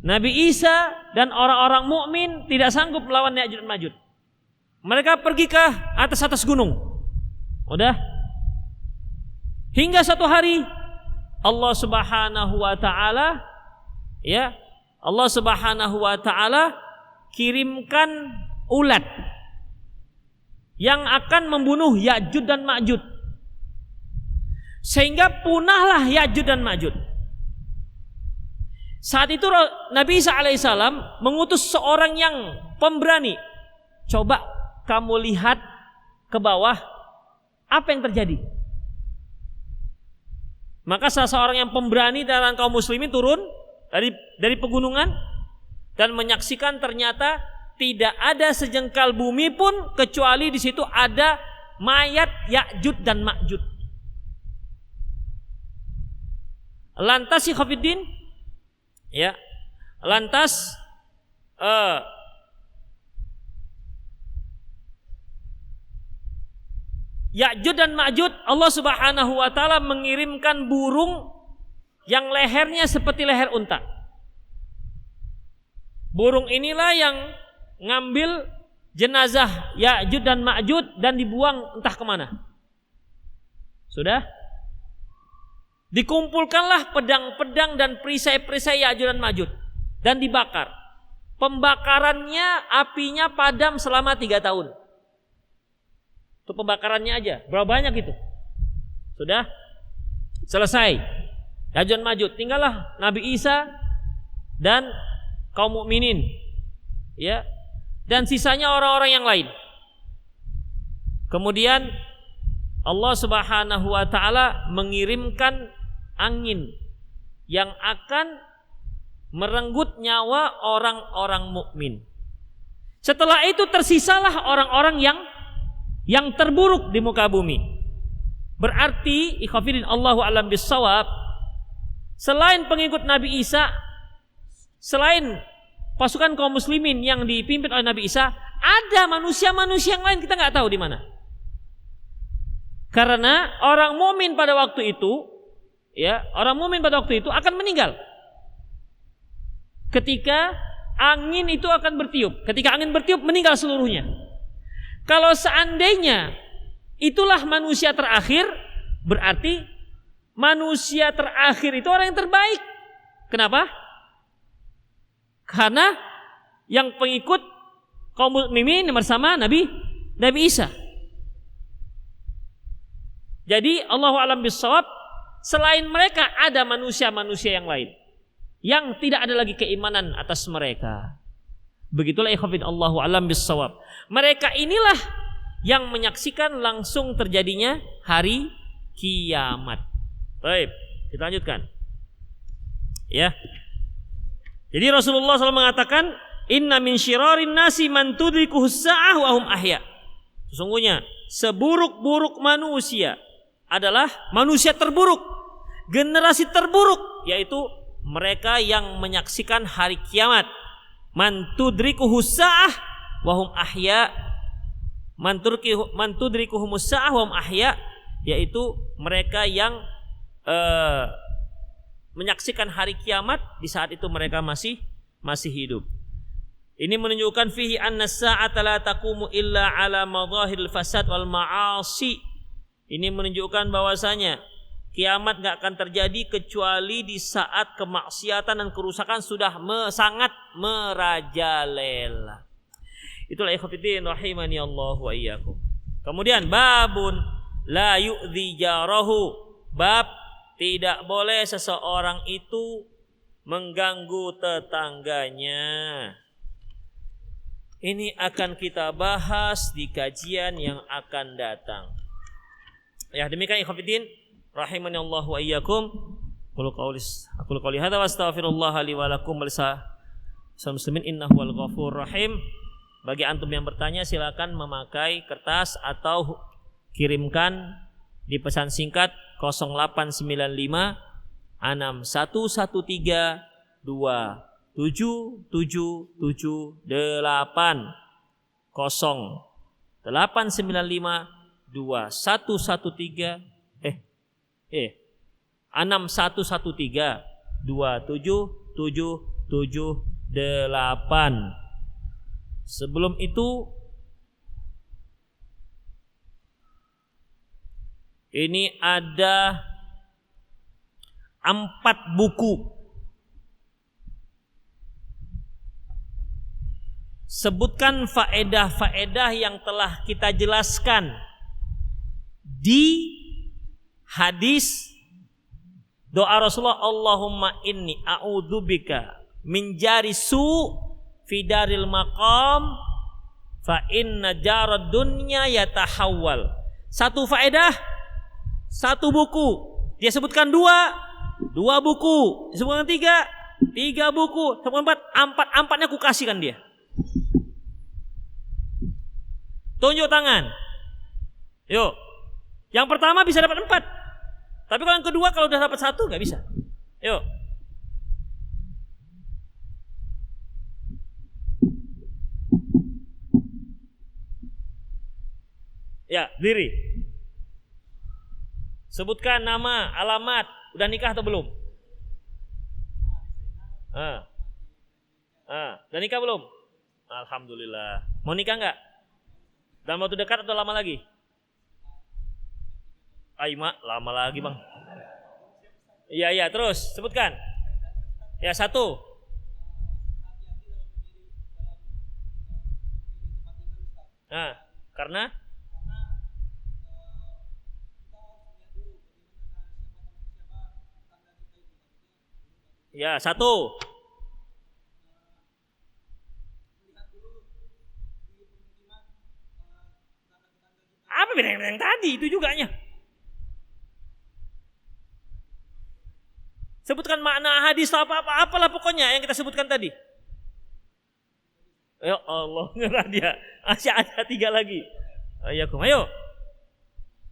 Nabi Isa dan orang-orang mukmin tidak sanggup melawan Ya'juj dan Ma'juj. Mereka pergi ke atas gunung. Udah. Hingga satu hari Allah Subhanahu wa taala kirimkan ulat yang akan membunuh Ya'juj dan Ma'juj. Sehingga punahlah Ya'juj dan Ma'juj. Saat itu Nabi Isa alaihissalam mengutus seorang yang pemberani. Coba kamu lihat ke bawah, apa yang terjadi? Maka salah seorang yang pemberani dalam kaum muslimin turun dari pegunungan dan menyaksikan ternyata tidak ada sejengkal bumi pun kecuali di situ ada mayat Ya'juj dan Ma'juj. Lantas Ikhwafiddin, Ya'juj dan Ma'juj, Allah Subhanahu wa taala mengirimkan burung yang lehernya seperti leher unta. Burung inilah yang ngambil jenazah Ya'juj dan Ma'juj dan dibuang entah kemana. Sudah? Dikumpulkanlah pedang-pedang dan perisai-perisai Ya'juj dan Ma'juj dan dibakar. Pembakarannya, apinya padam selama 3 tahun. Itu pembakarannya aja, berapa banyak itu? Sudah selesai Ya'juj dan Ma'juj, tinggallah Nabi Isa dan kaum mukminin, dan sisanya orang-orang yang lain. Kemudian Allah Subhanahu wa taala mengirimkan angin yang akan merenggut nyawa orang-orang mukmin. Setelah itu tersisalah orang-orang yang terburuk di muka bumi. Berarti ikhwafidin Allahu a'lam bissawab, selain pengikut Nabi Isa, selain pasukan kaum muslimin yang dipimpin oleh Nabi Isa, ada manusia-manusia yang lain kita nggak tahu di mana. Karena orang mukmin pada waktu itu, akan meninggal. Ketika angin itu akan bertiup, ketika angin bertiup meninggal seluruhnya. Kalau seandainya itulah manusia terakhir, berarti manusia terakhir itu orang yang terbaik. Kenapa? Karena yang pengikut kaum mukminin bersama Nabi Isa. Jadi Allahu a'lam bissawab, selain mereka ada manusia-manusia yang lain yang tidak ada lagi keimanan atas mereka. Begitulah ikhwafid Allahu a'lam bissawab. Mereka inilah yang menyaksikan langsung terjadinya hari kiamat. Baik, kita lanjutkan. Ya. Jadi Rasulullah SAW mengatakan, inna min syirarin nasi man tudrikuhu sa'ah wa hum ahya. Sesungguhnya seburuk-buruk manusia adalah manusia terburuk, generasi terburuk, yaitu mereka yang menyaksikan hari kiamat. Man tudrikuhu sa'ah wa hum ahya. Man tudrikuhu sa'ah wa hum ahya, yaitu mereka yang menyaksikan hari kiamat di saat itu mereka masih hidup. Ini menunjukkan fihi anna sa'ata la taqumu illa ala madahiril fasad wal ma'asi. Ini menunjukkan bahwasanya kiamat gak akan terjadi kecuali di saat kemaksiatan dan kerusakan sudah sangat merajalela. Itulah ikhwatiddin rahimani Allah wa iyyakum. Kemudian babun la yu'dhi jarahu, bab tidak boleh seseorang itu mengganggu tetangganya. Ini akan kita bahas di kajian yang akan datang. Ya, demikian ikhwatiddin rahimani Allah wa iyyakum. Aqulu qouli hadza wa astaghfirullah li wa lakum wa lisal muslimin innahu wal ghafurur rahim. Bagi antum yang bertanya silakan memakai kertas atau kirimkan di pesan singkat 0895 6113 27778 0895 6113 6113 27778. Sebelum itu ini ada 4 buku. Sebutkan faedah-faedah yang telah kita jelaskan di hadis doa Rasulullah, Allahumma inni a'udzubika min jari su' fi daril maqam fa inna jarad dunya yatahawwal. 1 faedah, 1 buku. Dia sebutkan 2 buku. Dia sebutkan 3 buku. Sebutkan 4, 4-4-nya aku kasihkan dia. Tunjuk tangan. Yuk. Yang pertama bisa dapat 4. Tapi kalau yang kedua kalau udah dapat 1 nggak bisa. Yuk. Ya, diri. Sebutkan nama, alamat. Udah nikah atau belum? Udah nikah belum? Alhamdulillah. Mau nikah nggak? Dalam waktu dekat atau lama lagi? Ayo mak, lama lagi bang. Iya, terus sebutkan. Ya, 1. Karena ya, 1. Apa beda yang tadi itu juganya? Sebutkan makna hadis apalah pokoknya yang kita sebutkan tadi. Ya Allah, ngerah dia. Masih ada 3 lagi. Ayo.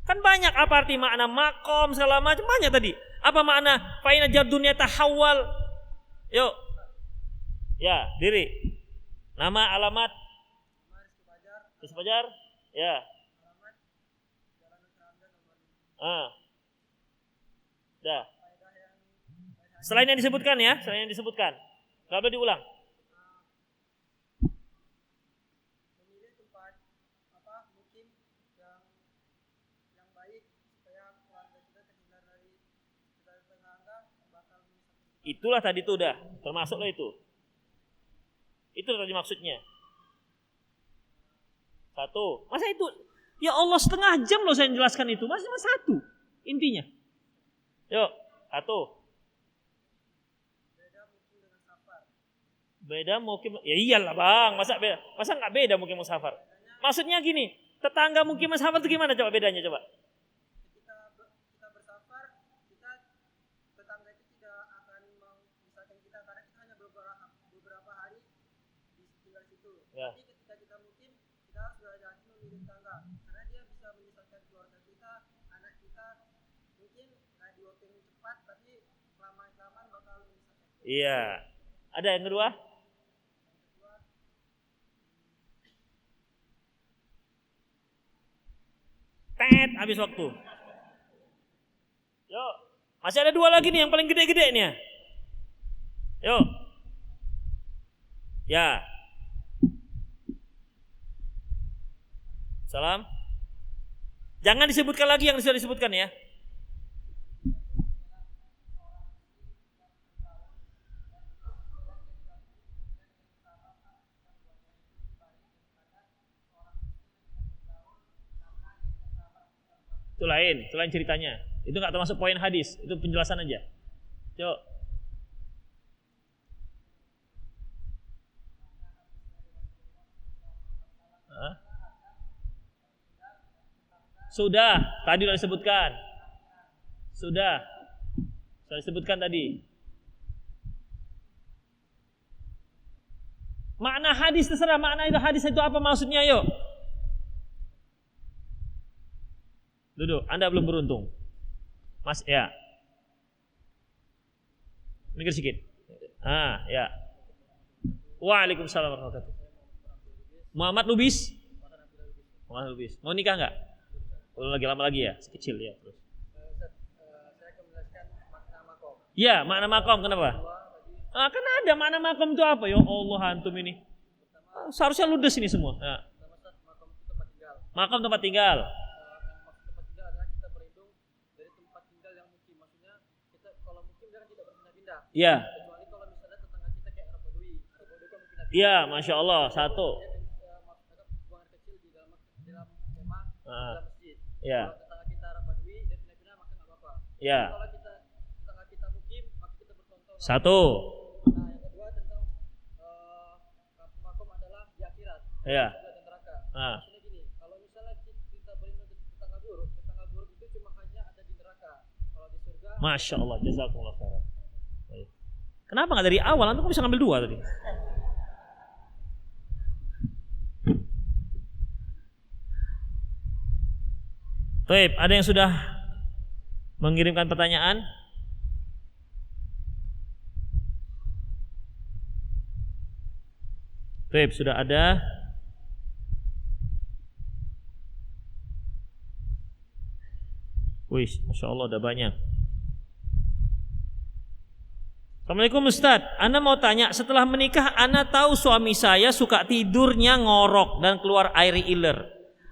Kan banyak apa arti makna makom segala macam banyak tadi. Apa makna fa inna jar dunya tahawwal? Yuk. Ya, diri. Nama, alamat. Rizky Fajar. Ya. Dah. Selain yang disebutkan ya, Enggak boleh diulang. Memilih tempat mukim yang baik supaya keluarga kita terhindar dari tetangga bakal menyesatkan. Itulah tadi tuh udah, termasuk lo itu. Itu tadi maksudnya. Satu. Masa itu? Ya Allah, setengah jam loh saya menjelaskan itu. Masa cuma satu intinya. Yuk, satu. Beda mukim. Ya iyalah bang, masa beda? Masa nggak beda mukim musafar? Maksudnya gini, tetangga mukim musafar itu gimana coba bedanya coba? Kita bersafar, tetangga itu tidak akan memisahkan kita karena kita hanya beberapa hari tinggal di situ. Ya. Tapi ketika kita mukim, kita harus berhati-hati memilih tetangga karena dia bisa memisahkan keluarga kita, anak kita. Mungkin nggak di waktu yang cepat, tapi lama-kelamaan bakal memisahkan. Iya. Ada yang kedua? Habis waktu. Yuk, masih ada dua lagi nih yang paling gede-gede nih. Yuk. Ya. Salam. Jangan disebutkan lagi yang sudah disebutkan ya. Itu lain ceritanya. Itu nggak termasuk poin hadis, itu penjelasan aja. Yuk. Sudah, tadi sudah disebutkan. Sudah disebutkan tadi. Makna hadis terserah, makna itu hadis itu apa maksudnya, yuk. Duduk, Anda belum beruntung. Mas, ya. Mikir sedikit. Ya. Waalaikumsalam warahmatullahi wabarakatuh. Muhammad Lubis. Mau nikah enggak? Lagi lama lagi ya, kecil ya terus. Saya akan menjelaskan makna makom. Ya, makna makom kenapa? Kan ada makna makom itu apa? Ya Allah, antum ini. Seharusnya ludes ini semua. Ya. Makom tempat tinggal. Iya. Kecuali kalau misalnya tetangga kita kayak Arab Badui kan mungkin. Iya, masya Allah. Satu. Buang air kecil di dalam kemah, dalam masjid. Iya. Kalau tetangga kita Arab Badui dia pindah-pindah maka nggak apa-apa. Iya. Kalau tetangga kita mukim maka kita bercontoh. Satu. Nah, yang kedua tentang kampung makom adalah di akhirat. Iya. Surga dan neraka. Nah. Maksudnya gini, kalau misalnya kita beriman untuk tetangga buruk itu cuma hanya ada di neraka. Kalau di surga. Masya Allah, jazakumullah khairan. Kenapa nggak dari awal? Antum bisa ngambil dua tadi. Baik, ada yang sudah mengirimkan pertanyaan? Baik, sudah ada. Wih, masya Allah, udah banyak. Assalamualaikum Ustaz, Ana mau tanya, setelah menikah Ana tahu suami saya suka tidurnya ngorok dan keluar air iler.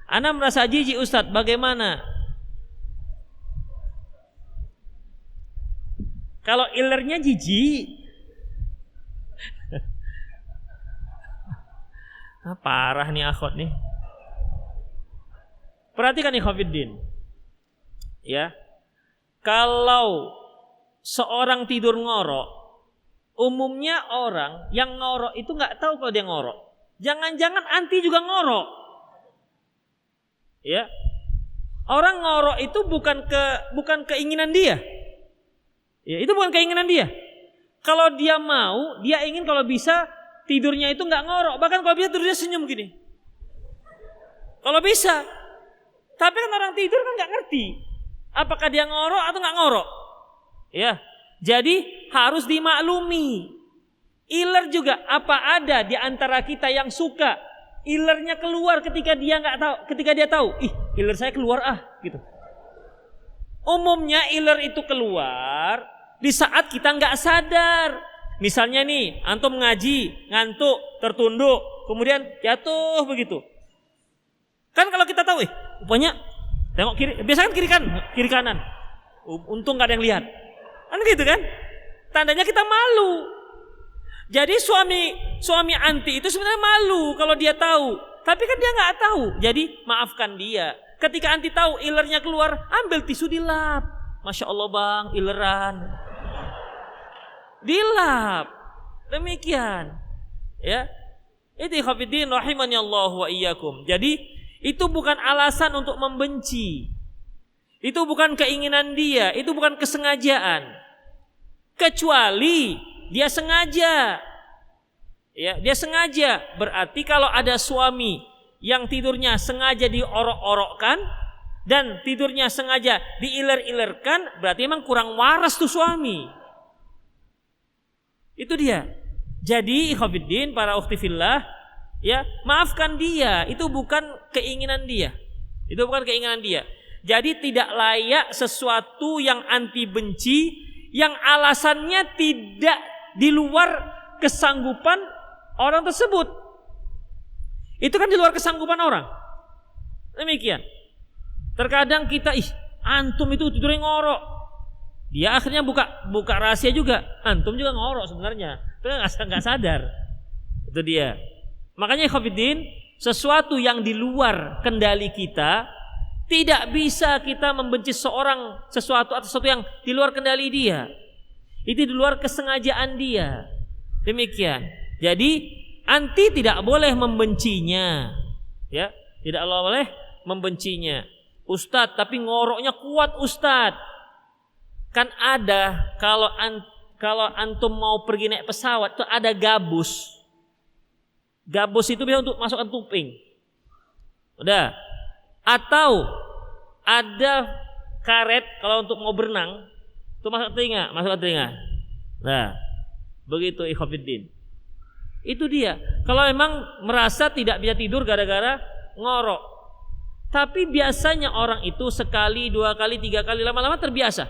Ana merasa jijik Ustaz, bagaimana? Kalau ilernya jijik, parah nih akhwat nih. Perhatikan nih Khofiddin. Ya, kalau seorang tidur ngorok, umumnya orang yang ngorok itu nggak tahu kalau dia ngorok. Jangan-jangan anti juga ngorok. Ya. Orang ngorok itu bukan keinginan dia. Ya, itu bukan keinginan dia. Kalau dia mau, dia ingin kalau bisa tidurnya itu nggak ngorok. Bahkan kalau bisa tidurnya senyum gini. Kalau bisa. Tapi kan orang tidur kan nggak ngerti apakah dia ngorok atau nggak ngorok. Ya. Jadi harus dimaklumi. Iler juga, apa ada di antara kita yang suka ilernya keluar ketika dia nggak tahu, ketika dia tahu, iler saya keluar gitu. Umumnya iler itu keluar di saat kita nggak sadar. Misalnya nih, antum ngaji, ngantuk, tertunduk, kemudian jatuh begitu. Kan kalau kita tahu, rupanya tengok kiri, biasanya kan kiri kanan. Untung nggak ada yang lihat. Kan gitu kan? Tandanya kita malu. Jadi suami anti itu sebenarnya malu kalau dia tahu. Tapi kan dia nggak tahu. Jadi maafkan dia. Ketika anti tahu ilernya keluar, ambil tisu dilap. Masya Allah bang, ileran. Dilap. Demikian. Ya. Itu ikhwatiddin rahimani Allah wa iyyakum. Jadi itu bukan alasan untuk membenci. Itu bukan keinginan dia, itu bukan kesengajaan. Kecuali dia sengaja. Ya, dia sengaja. Berarti kalau ada suami yang tidurnya sengaja diorok-orokkan dan tidurnya sengaja diiler-ilerkan, berarti memang kurang waras tuh suami. Itu dia. Jadi ikhwatiddin para ukhti fillah, ya, maafkan dia, itu bukan keinginan dia. Itu bukan keinginan dia. Jadi tidak layak sesuatu yang anti benci yang alasannya tidak di luar kesanggupan orang tersebut. Itu kan di luar kesanggupan orang. Demikian. Terkadang kita, antum itu tidurnya ngorok. Dia akhirnya buka rahasia juga. Antum juga ngorok sebenarnya. Itu nggak sadar. Itu dia. Makanya ikhwatiddin, sesuatu yang di luar kendali kita, tidak bisa kita membenci sesuatu atau sesuatu yang di luar kendali dia. Itu di luar kesengajaan dia. Demikian. Jadi anti tidak boleh membencinya. Ya, tidak boleh membencinya. Ustadz, tapi ngoroknya kuat Ustadz. Kan ada kalau antum mau pergi naik pesawat itu ada gabus. Gabus itu bisa untuk masukkan tuping. Udah. Atau ada karet kalau untuk mau berenang itu masuk telinga. Nah, begitu ikhwatiddin. Itu dia. Kalau memang merasa tidak bisa tidur gara-gara ngorok. Tapi biasanya orang itu sekali, 2 kali, 3 kali lama-lama terbiasa.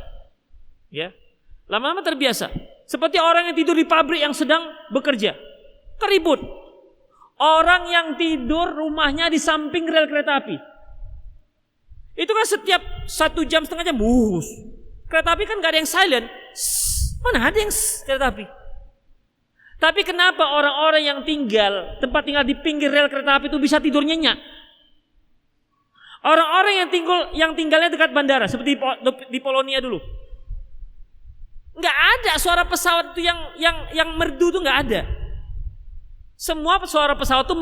Ya. Lama-lama terbiasa. Seperti orang yang tidur di pabrik yang sedang bekerja. Keribut. Orang yang tidur rumahnya di samping rel kereta api. Itu kan setiap 1 jam, setengah jam, kereta api kan gak ada yang silent. Mana ada yang kereta api. Tapi kenapa orang-orang yang tempat tinggal di pinggir rel kereta api itu bisa tidur nyenyak? Orang-orang yang tinggalnya dekat bandara, seperti di Polonia dulu, nggak ada suara pesawat itu yang merdu tuh nggak ada. Semua suara pesawat itu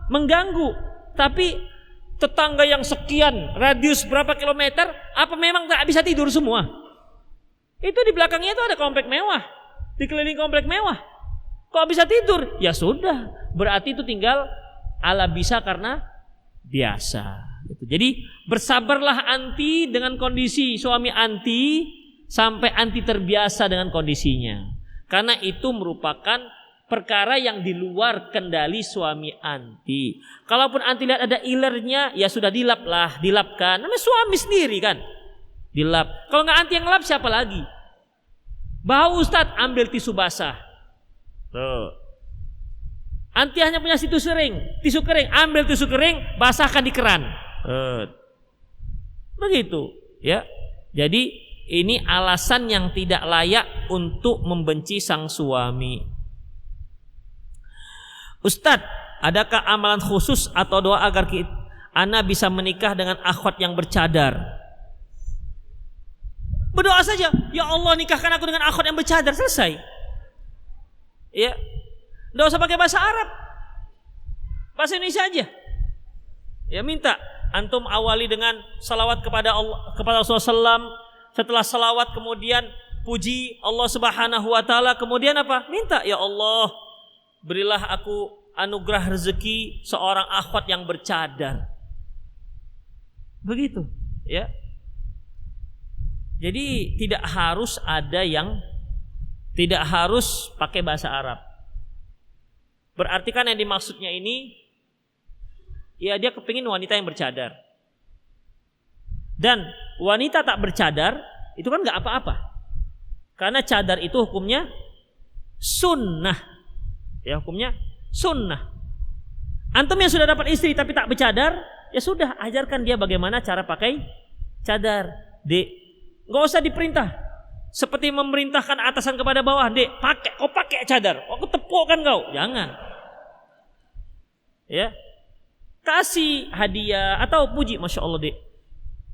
mengganggu. Tapi tetangga yang sekian, radius berapa kilometer, apa memang tak bisa tidur semua? Itu di belakangnya itu ada komplek mewah, dikelilingi komplek mewah. Kok bisa tidur? Ya sudah, berarti itu tinggal ala bisa karena biasa. Jadi bersabarlah anti dengan kondisi suami anti sampai anti terbiasa dengan kondisinya. Karena itu merupakan perkara yang di luar kendali suami anti. Kalaupun anti lihat ada ilernya, ya sudah dilapkan. Namanya suami sendiri kan, dilap. Kalau nggak anti yang lap, siapa lagi? Bau Ustadz, ambil tisu basah. Tuh. Anti hanya punya tisu kering, ambil tisu kering, basahkan di keran. Begitu, ya. Jadi ini alasan yang tidak layak untuk membenci sang suami. Ustadz, adakah amalan khusus atau doa agar ana bisa menikah dengan akhwat yang bercadar? Berdoa saja, ya Allah nikahkan aku dengan akhwat yang bercadar, selesai. Ya, nggak usah pakai bahasa Arab, bahasa Indonesia aja. Ya, minta antum awali dengan salawat kepada Allah, kepada Rasulullah SAW. Setelah salawat kemudian puji Allah Subhanahu Wa Taala. Kemudian apa? Minta, ya Allah, berilah aku anugerah rezeki seorang akhwat yang bercadar. Begitu, ya. Jadi tidak harus pakai bahasa Arab. Berarti kan yang dimaksudnya ini, ya dia kepingin wanita yang bercadar. Dan wanita tak bercadar itu kan nggak apa-apa. Karena cadar itu hukumnya sunnah. Ya, hukumnya sunnah. Antum yang sudah dapat istri tapi tak bercadar, ya sudah, ajarkan dia bagaimana cara pakai cadar. Dek, nggak usah diperintah. Seperti memerintahkan atasan kepada bawah, dek, kau pakai cadar, aku tepukkan kau. Jangan. Ya. Kasih hadiah atau puji, Masya Allah dek,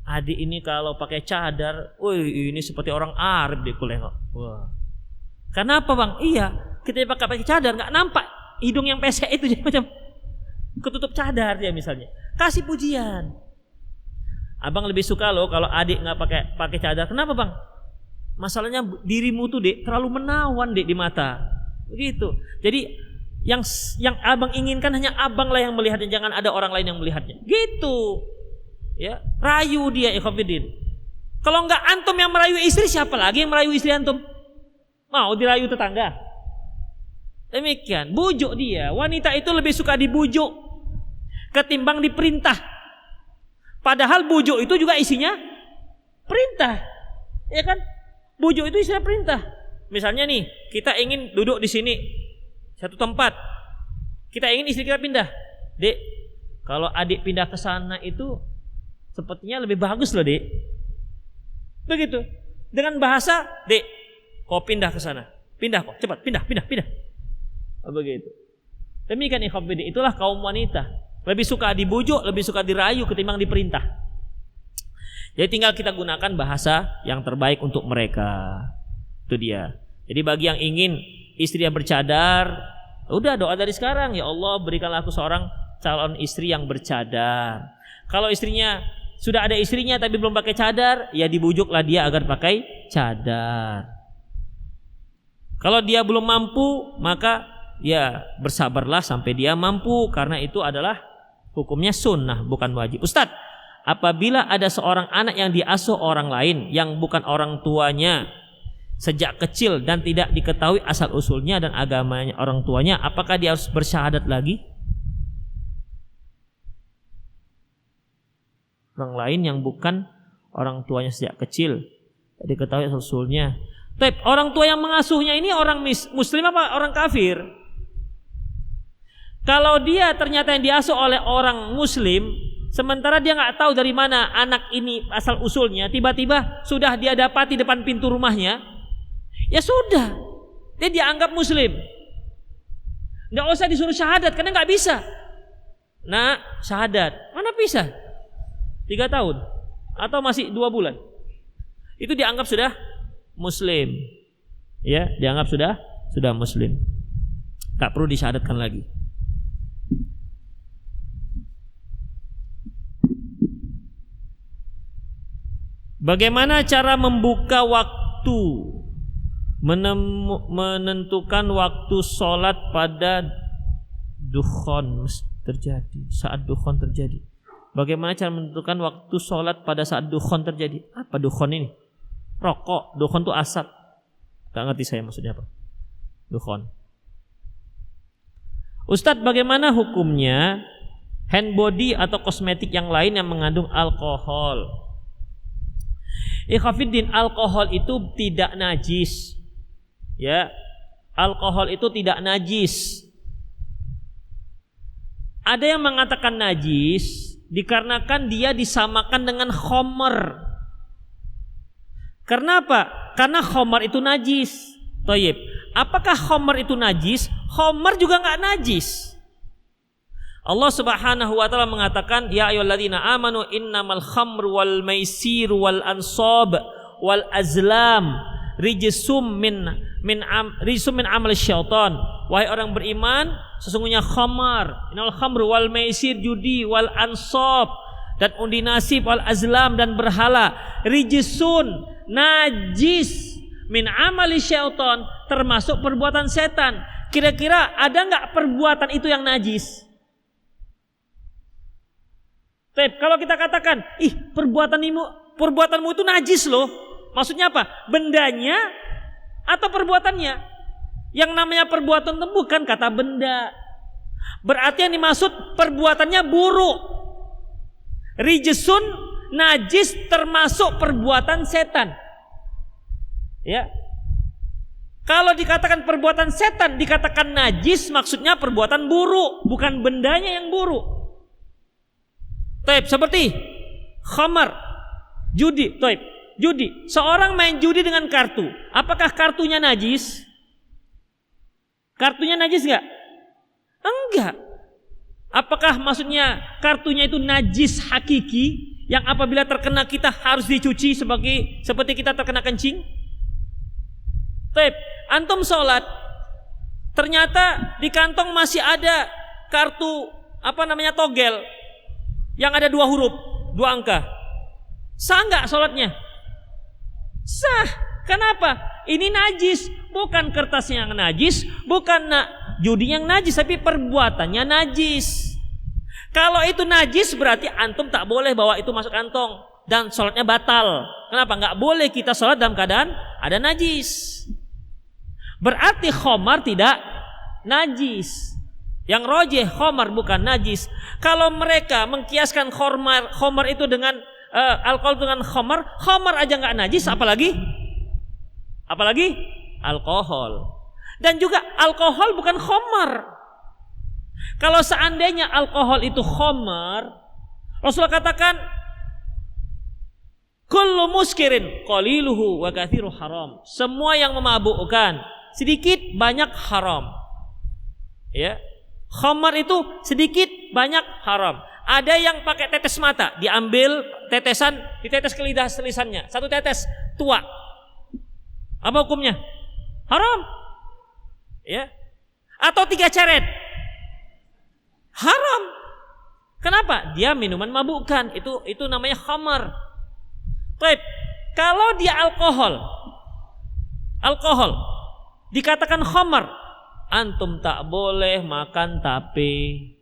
adik ini kalau pakai cadar, wih ini seperti orang Arab dek kulengok. Wah. Kenapa bang? Iya, kita pakai cadar nggak nampak hidung yang pesek itu jadi macam ketutup cadar dia misalnya. Kasih pujian. Abang lebih suka loh kalau adik nggak pakai cadar. Kenapa bang? Masalahnya dirimu tuh dek terlalu menawan dek di mata. Begitu. Jadi yang abang inginkan hanya abang lah yang melihatnya, jangan ada orang lain yang melihatnya. Gitu. Ya, rayu dia ikhwatiddin. Kalau nggak antum yang merayu istri, siapa lagi yang merayu istri antum? Mau dirayu tetangga? Demikian, bujuk dia. Wanita itu lebih suka dibujuk ketimbang diperintah. Padahal bujuk itu juga isinya perintah. Ya kan? Bujuk itu isinya perintah. Misalnya nih, kita ingin duduk di sini satu tempat. Kita ingin istri kita pindah. Dek, kalau adik pindah ke sana itu sepertinya lebih bagus loh, Dek. Begitu. Dengan bahasa, Dek, kau pindah ke sana. Pindah kok, cepat, pindah. Begitu. Demikian ikhwan, itulah kaum wanita. Lebih suka dibujuk, lebih suka dirayu ketimbang diperintah. Jadi tinggal kita gunakan bahasa yang terbaik untuk mereka. Itu dia. Jadi bagi yang ingin istri yang bercadar, udah doa dari sekarang, ya Allah berikanlah aku seorang calon istri yang bercadar. Kalau istrinya sudah ada istrinya tapi belum pakai cadar, ya dibujuklah dia agar pakai cadar. Kalau dia belum mampu, maka ya bersabarlah sampai dia mampu, karena itu adalah hukumnya sunnah bukan wajib. Ustadz, apabila ada seorang anak yang diasuh orang lain yang bukan orang tuanya sejak kecil dan tidak diketahui asal usulnya dan agamanya orang tuanya, apakah dia harus bersyahadat lagi? Orang lain yang bukan orang tuanya sejak kecil, tidak diketahui asal usulnya. Tapi orang tua yang mengasuhnya ini orang muslim apa orang kafir? Kalau dia ternyata yang diasuh oleh orang muslim, sementara dia nggak tahu dari mana anak ini asal usulnya, tiba-tiba sudah dia dapati depan pintu rumahnya, ya sudah, dia dianggap muslim. Nggak usah disuruh syahadat karena nggak bisa. Nah, syahadat mana bisa? 3 tahun atau masih 2 bulan, itu dianggap sudah muslim. Ya, dianggap sudah muslim. Nggak perlu disyahadatkan lagi. Bagaimana cara membuka waktu, menentukan waktu sholat pada dukhon terjadi, saat dukhon terjadi? Bagaimana cara menentukan waktu sholat pada saat dukhon terjadi? Apa dukhon ini? Rokok, dukhon itu asap. Gak ngerti saya maksudnya apa dukhon. Ustadz, bagaimana hukumnya hand body atau kosmetik yang lain yang mengandung alkohol? Ikhwafiddin, alkohol itu tidak najis. Ya, alkohol itu tidak najis. Ada yang mengatakan najis dikarenakan dia disamakan dengan khamr. Kenapa? Karena khamr itu najis. Thayyib. Apakah khamr itu najis? Khamr juga enggak najis. Allah Subhanahu wa taala mengatakan, ya ayyuhalladzina amanu innamal khamru wal maisir wal ansab wal azlam rijsum min amal syaitan. Wahai orang beriman, sesungguhnya khamar, innal khamru wal maisir, judi, wal ansab dan undi nasib, wal azlam dan berhala, rijsun, najis, min amali syaitan, termasuk perbuatan setan. Kira-kira ada enggak perbuatan itu yang najis? Kalau kita katakan, perbuatanmu itu najis loh. Maksudnya apa? Bendanya atau perbuatannya? Yang namanya perbuatan itu bukan kata benda. Berarti yang dimaksud perbuatannya buruk. Rijsun, najis, termasuk perbuatan setan. Ya. Kalau dikatakan perbuatan setan, dikatakan najis, maksudnya perbuatan buruk, bukan bendanya yang buruk. Seperti khamar, judi, judi. Seorang main judi dengan kartu. Apakah kartunya najis? Kartunya najis enggak? Enggak. Apakah maksudnya kartunya itu najis hakiki yang apabila terkena kita harus dicuci seperti kita terkena kencing? Tep, antum sholat, ternyata di kantong masih ada kartu togel yang ada 2 huruf, 2 angka. Sah nggak sholatnya? Sah. Kenapa? Ini najis, bukan kertasnya yang najis, bukan judi yang najis, tapi perbuatannya najis. Kalau itu najis berarti antum tak boleh bawa itu masuk kantong dan sholatnya batal. Kenapa? Nggak boleh kita sholat dalam keadaan ada najis. Berarti khamar tidak najis. Yang rojeh khamar bukan najis. Kalau mereka mengkiaskan khamar itu dengan alkohol dengan khamar aja nggak najis, apalagi alkohol. Dan juga alkohol bukan khamar. Kalau seandainya alkohol itu khamar, Rasulullah katakan kullu muskirin qaliluhu wa kathiru haram. Semua yang memabukkan sedikit banyak haram. Ya. Khamar itu sedikit banyak haram. Ada yang pakai tetes mata, diambil tetesan, ditetes ke lisannya, 1 tetes tua. Apa hukumnya? Haram. Ya. Atau 3 ceret. Haram. Kenapa? Dia minuman mabukkan. Itu namanya khamar. Baik. Kalau dia alkohol dikatakan khamar, antum tak boleh makan tape.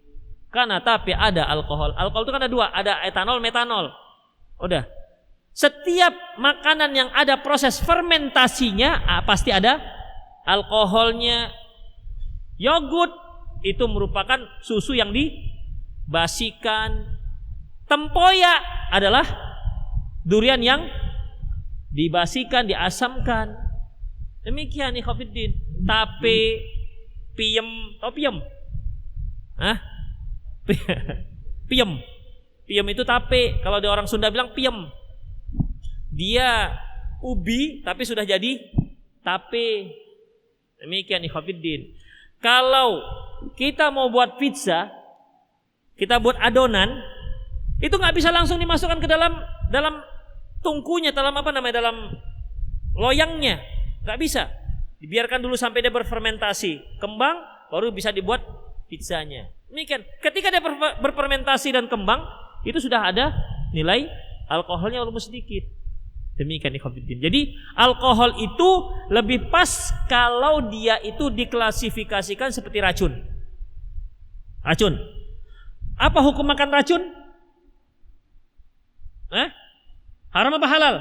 Karena tape ada alkohol. Alkohol itu kan ada 2, ada etanol, metanol. Udah. Setiap makanan yang ada proses fermentasinya pasti ada alkoholnya. Yogurt itu merupakan susu yang dibasikan. Tempoyak adalah durian yang dibasikan, diasamkan. Demikian ikhwatiddin. Tape, piem, tahu piem? Hah? Piem. Piem itu tape. Kalau ada orang Sunda bilang piem. Dia ubi tapi sudah jadi tape. Demikian ikhwatiddin. Kalau kita mau buat pizza, kita buat adonan, itu nggak bisa langsung dimasukkan ke dalam tungkunya, dalam loyangnya, nggak bisa. Dibiarkan dulu sampai dia berfermentasi, kembang, baru bisa dibuat pizzanya. Demikian. Ketika dia berfermentasi dan kembang, itu sudah ada nilai alkoholnya walaupun sedikit. Demikian ikhwatiddin. Jadi alkohol itu lebih pas kalau dia itu diklasifikasikan seperti racun. Racun. Apa hukum makan racun? Haram apa halal?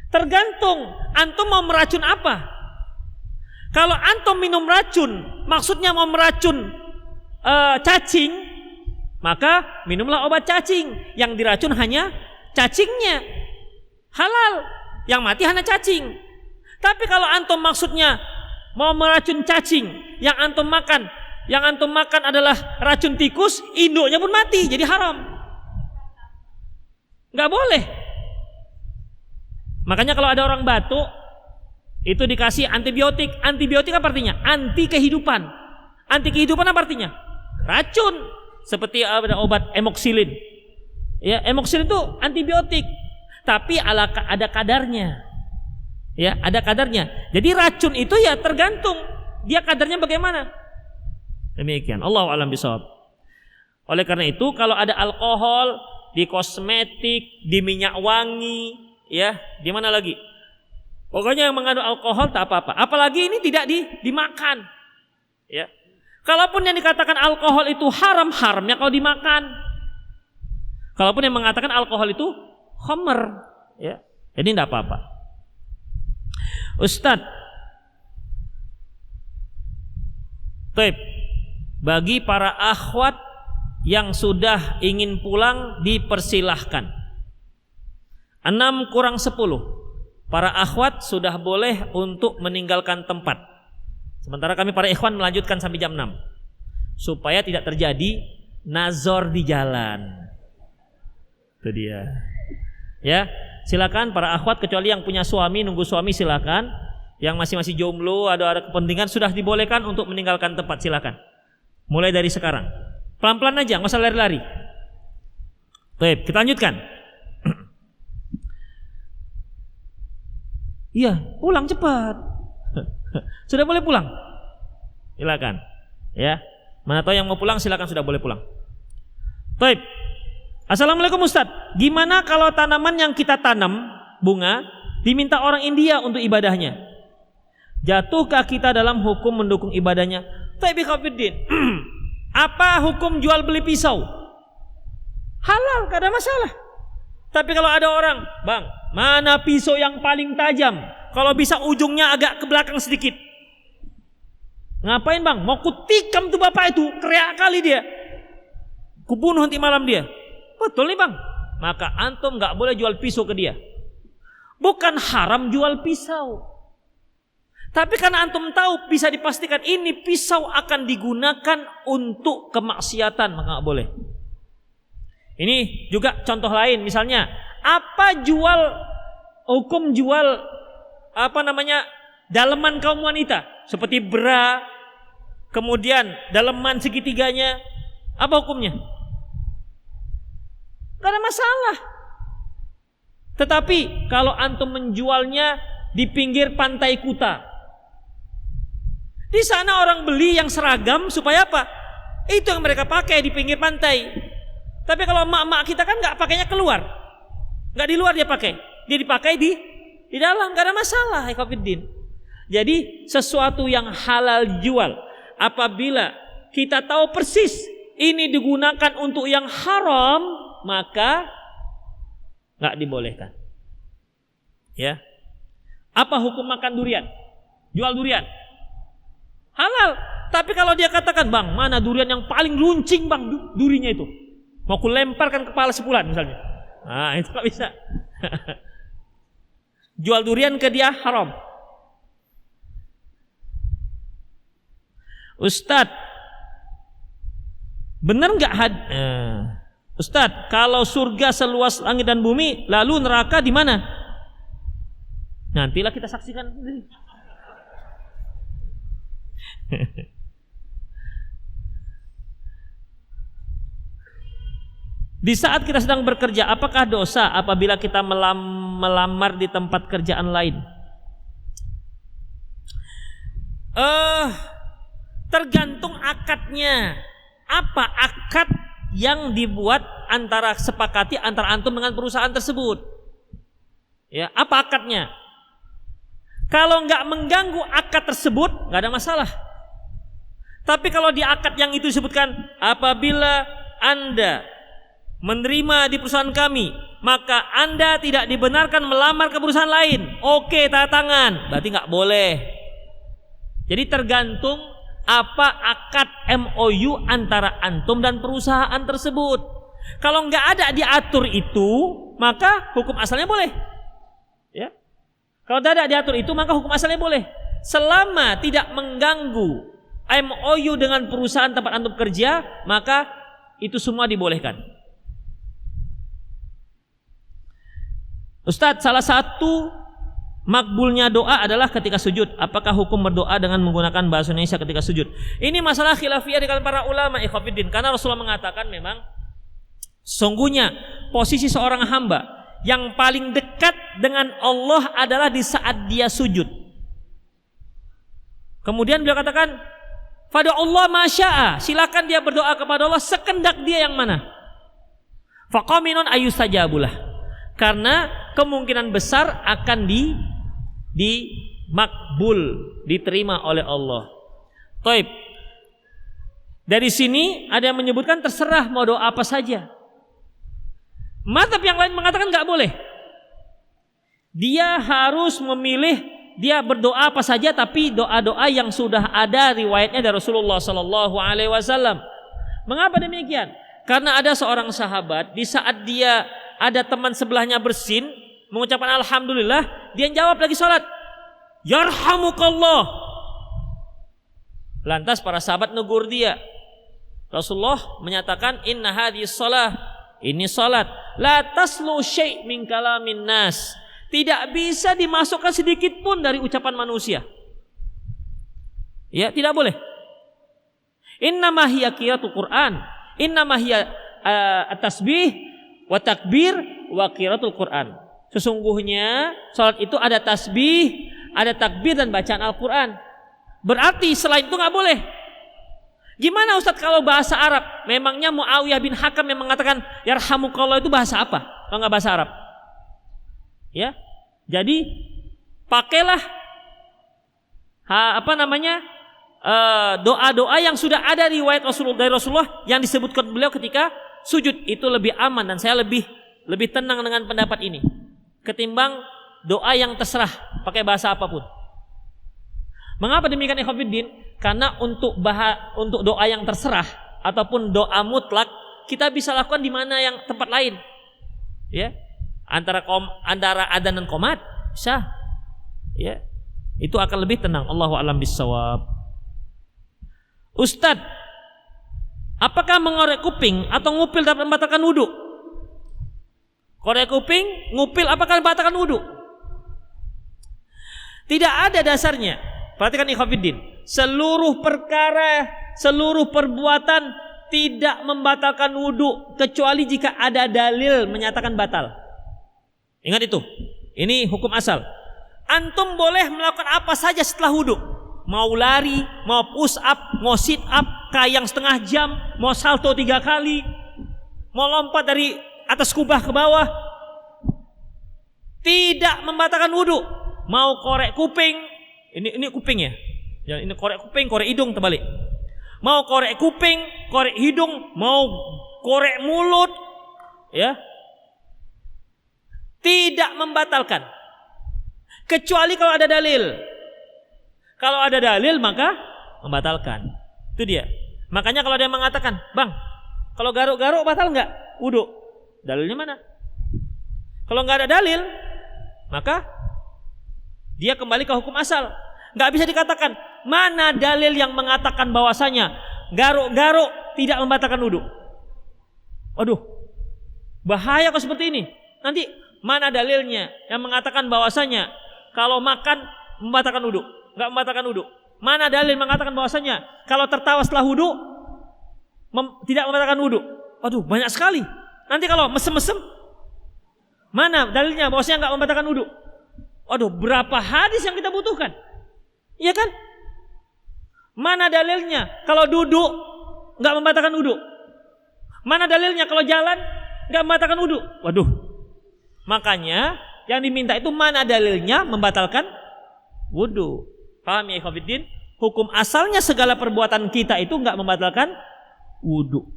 Tergantung antum mau meracun apa. Kalau antum minum racun, maksudnya mau meracun cacing, maka minumlah obat cacing. Yang diracun hanya cacingnya. Halal, yang mati hanya cacing. Tapi kalau antum maksudnya mau meracun cacing, yang antum makan adalah racun tikus, induknya pun mati, jadi haram. Nggak boleh. Makanya kalau ada orang batuk, itu dikasih antibiotik. Antibiotik apa artinya? Anti kehidupan. Anti kehidupan apa artinya? Racun. Seperti ada obat emoksilin. Ya, emoksilin itu antibiotik. Tapi ada kadarnya. Ya, ada kadarnya. Jadi racun itu ya tergantung dia kadarnya bagaimana. Demikian. Allahu a'lam bishawab. Oleh karena itu kalau ada alkohol di kosmetik, di minyak wangi, ya, di mana lagi? Pokoknya yang mengandung alkohol tak apa-apa. Apalagi ini tidak dimakan. Ya. Kalaupun yang dikatakan alkohol itu haram-haramnya kalau dimakan. Kalaupun yang mengatakan alkohol itu khamr, ya. Jadi tidak apa-apa. Ustadz, Taib, bagi para akhwat yang sudah ingin pulang dipersilahkan. 6 kurang 10. Para akhwat sudah boleh untuk meninggalkan tempat. Sementara kami para ikhwan melanjutkan sampai jam 6. Supaya tidak terjadi nazar di jalan. Itu dia. Ya, silakan para akhwat kecuali yang punya suami, nunggu suami silakan. Yang masih jomblo, ada kepentingan sudah dibolehkan untuk meninggalkan tempat, silakan. Mulai dari sekarang. Pelan-pelan aja, nggak usah lari-lari. Baik, kita lanjutkan. Iya, pulang cepat. Sudah boleh pulang. Silakan. Ya. Mana tahu yang mau pulang silakan, sudah boleh pulang. Baik. Assalamualaikum Ustaz. Gimana kalau tanaman yang kita tanam, bunga, diminta orang India untuk ibadahnya? Jatuhkah kita dalam hukum mendukung ibadahnya? Baik, Bikhafidin. Apa hukum jual beli pisau? Halal, gak ada masalah. Tapi kalau ada orang, bang, mana pisau yang paling tajam? Kalau bisa ujungnya agak ke belakang sedikit. Ngapain bang? Mau kutikam tuh bapak itu, keriak kali dia. Kubunuh nanti malam dia. Betul nih bang. Maka antum gak boleh jual pisau ke dia. Bukan haram jual pisau, tapi karena antum tahu bisa dipastikan ini pisau akan digunakan untuk kemaksiatan, maka gak boleh. Ini juga contoh lain, misalnya hukum jual daleman kaum wanita seperti bra, kemudian daleman segitiganya, apa hukumnya? Gak ada masalah. Tetapi kalau antum menjualnya di pinggir pantai Kuta, di sana orang beli yang seragam supaya apa? Itu yang mereka pakai di pinggir pantai. Tapi kalau emak-emak kita kan nggak pakainya keluar, nggak di luar dia pakai, dia dipakai di dalam, nggak ada masalah. Ikhwatiddin. Jadi sesuatu yang halal jual, apabila kita tahu persis ini digunakan untuk yang haram, maka nggak dibolehkan. Ya. Apa hukum makan durian? Jual durian? Halal. Tapi kalau dia katakan, bang, mana durian yang paling runcing bang durinya itu? Mau ku lemparkan kepala sebulan misalnya. Nah, itu nggak bisa. Jual durian ke dia haram. Ustadz, benar nggak Ustadz, kalau surga seluas langit dan bumi, lalu neraka di mana? Nantilah kita saksikan sendiri. Di saat kita sedang bekerja, apakah dosa apabila kita melamar di tempat kerjaan lain? Tergantung akadnya. Apa akad yang dibuat sepakati antara antum dengan perusahaan tersebut? Ya, apa akadnya? Kalau nggak mengganggu akad tersebut, nggak ada masalah. Tapi kalau di akad yang itu disebutkan, apabila Anda menerima di perusahaan kami, maka Anda tidak dibenarkan melamar ke perusahaan lain. Oke, tanda tangan. Berarti nggak boleh. Jadi tergantung apa akad MOU antara antum dan perusahaan tersebut. Kalau nggak ada diatur itu, maka hukum asalnya boleh. Ya. Kalau tidak ada diatur itu, maka hukum asalnya boleh. Selama tidak mengganggu MOU dengan perusahaan tempat antum kerja, maka itu semua dibolehkan. Ustadz, salah satu makbulnya doa adalah ketika sujud. Apakah hukum berdoa dengan menggunakan bahasa Indonesia ketika sujud? Ini masalah khilafiyah di kalangan para ulama, ikhwatiddin. Karena Rasulullah mengatakan memang sungguhnya posisi seorang hamba yang paling dekat dengan Allah adalah di saat dia sujud. Kemudian beliau katakan, "Fada Allah masya'a." Silakan dia berdoa kepada Allah sekendak dia yang mana. Faqaminun ayustajabulah. Karena kemungkinan besar akan makbul, diterima oleh Allah. Taib. Dari sini ada yang menyebutkan terserah mau doa apa saja. Mazhab yang lain mengatakan nggak boleh. Dia harus memilih, dia berdoa apa saja, tapi doa-doa yang sudah ada riwayatnya dari Rasulullah Sallallahu Alaihi Wasallam. Mengapa demikian? Karena ada seorang sahabat di saat dia ada teman sebelahnya bersin, mengucapkan alhamdulillah, dia jawab lagi sholat, yarhamukallah. Lantas para sahabat negur dia. Rasulullah menyatakan, inna hadhis shalah, ini salat, la taslu syai' min kalamin nas, tidak bisa dimasukkan sedikit pun dari ucapan manusia. Ya, tidak boleh. Innama hiya qiraatul Quran, Innama hiya at-tasbih wa takbir wa qiraatul Qur'an. Sesungguhnya salat itu ada tasbih, ada takbir dan bacaan Al-Qur'an. Berarti selain itu enggak boleh. Gimana Ustaz kalau bahasa Arab? Memangnya Muawiyah bin Hakam yang mengatakan yarhamukallah itu bahasa apa? Kalau enggak bahasa Arab. Ya. Jadi pakailah doa-doa yang sudah ada riwayat dari Rasulullah yang disebutkan beliau ketika sujud, itu lebih aman, dan saya lebih tenang dengan pendapat ini ketimbang doa yang terserah pakai bahasa apapun. Mengapa demikian ikhwatiddin? Karena untuk doa yang terserah ataupun doa mutlak kita bisa lakukan di mana yang tempat lain. Ya. Antara adzan dan qomat bisa. Ya. Itu akan lebih tenang. Allahu a'lam bissawab. Ustadz, apakah mengorek kuping atau ngupil dapat membatalkan wudu? Korek kuping, ngupil apakah membatalkan wudu? Tidak ada dasarnya. Perhatikan ikhwatiddin, seluruh perkara, seluruh perbuatan tidak membatalkan wudu kecuali jika ada dalil menyatakan batal. Ingat itu. Ini hukum asal. Antum boleh melakukan apa saja setelah wudu. Mau lari, mau push up, mau sit up, kayang setengah jam, mau salto 3 kali, mau lompat dari atas kubah ke bawah. Tidak membatalkan wudu. Mau korek kuping, ini kuping ya. Ya, ini korek kuping, korek hidung terbalik. Mau korek kuping, korek hidung, mau korek mulut, ya. Tidak membatalkan. Kecuali kalau ada dalil. Kalau ada dalil maka membatalkan. Itu dia. Makanya kalau ada yang mengatakan, "Bang, kalau garuk-garuk batal enggak wudu?" Dalilnya mana? Kalau enggak ada dalil, maka dia kembali ke hukum asal. Enggak bisa dikatakan, mana dalil yang mengatakan bahwasanya garuk-garuk tidak membatalkan wudu. Aduh, bahaya kok seperti ini. Nanti mana dalilnya yang mengatakan bahwasanya kalau makan membatalkan wudu? Enggak membatalkan wudu. Mana dalil mengatakan bahwasanya kalau tertawa setelah wudu tidak membatalkan wudu? Aduh, banyak sekali. Nanti kalau mesem-mesem, mana dalilnya bahwasanya enggak membatalkan wudu? Aduh, berapa hadis yang kita butuhkan? Iya kan? Mana dalilnya kalau duduk enggak membatalkan wudu? Mana dalilnya kalau jalan enggak membatalkan wudu? Waduh. Makanya yang diminta itu mana dalilnya membatalkan wudu. Paham ya ikhwatiddin? Hukum asalnya segala perbuatan kita itu enggak membatalkan wudu.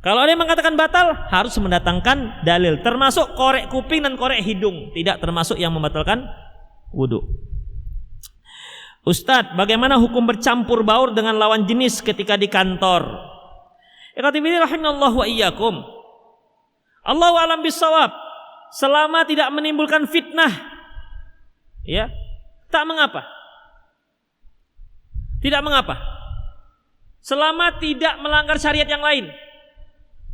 Kalau ada yang mengatakan batal, harus mendatangkan dalil. Termasuk korek kuping dan korek hidung, tidak termasuk yang membatalkan wudu. Ustadz, bagaimana hukum bercampur baur dengan lawan jenis ketika di kantor? Ikhwatiddin rahimallahu wa iyyakum. Allahu a'lam bissawab. Selama tidak menimbulkan fitnah, ya, tak mengapa. Tidak mengapa. Selama tidak melanggar syariat yang lain.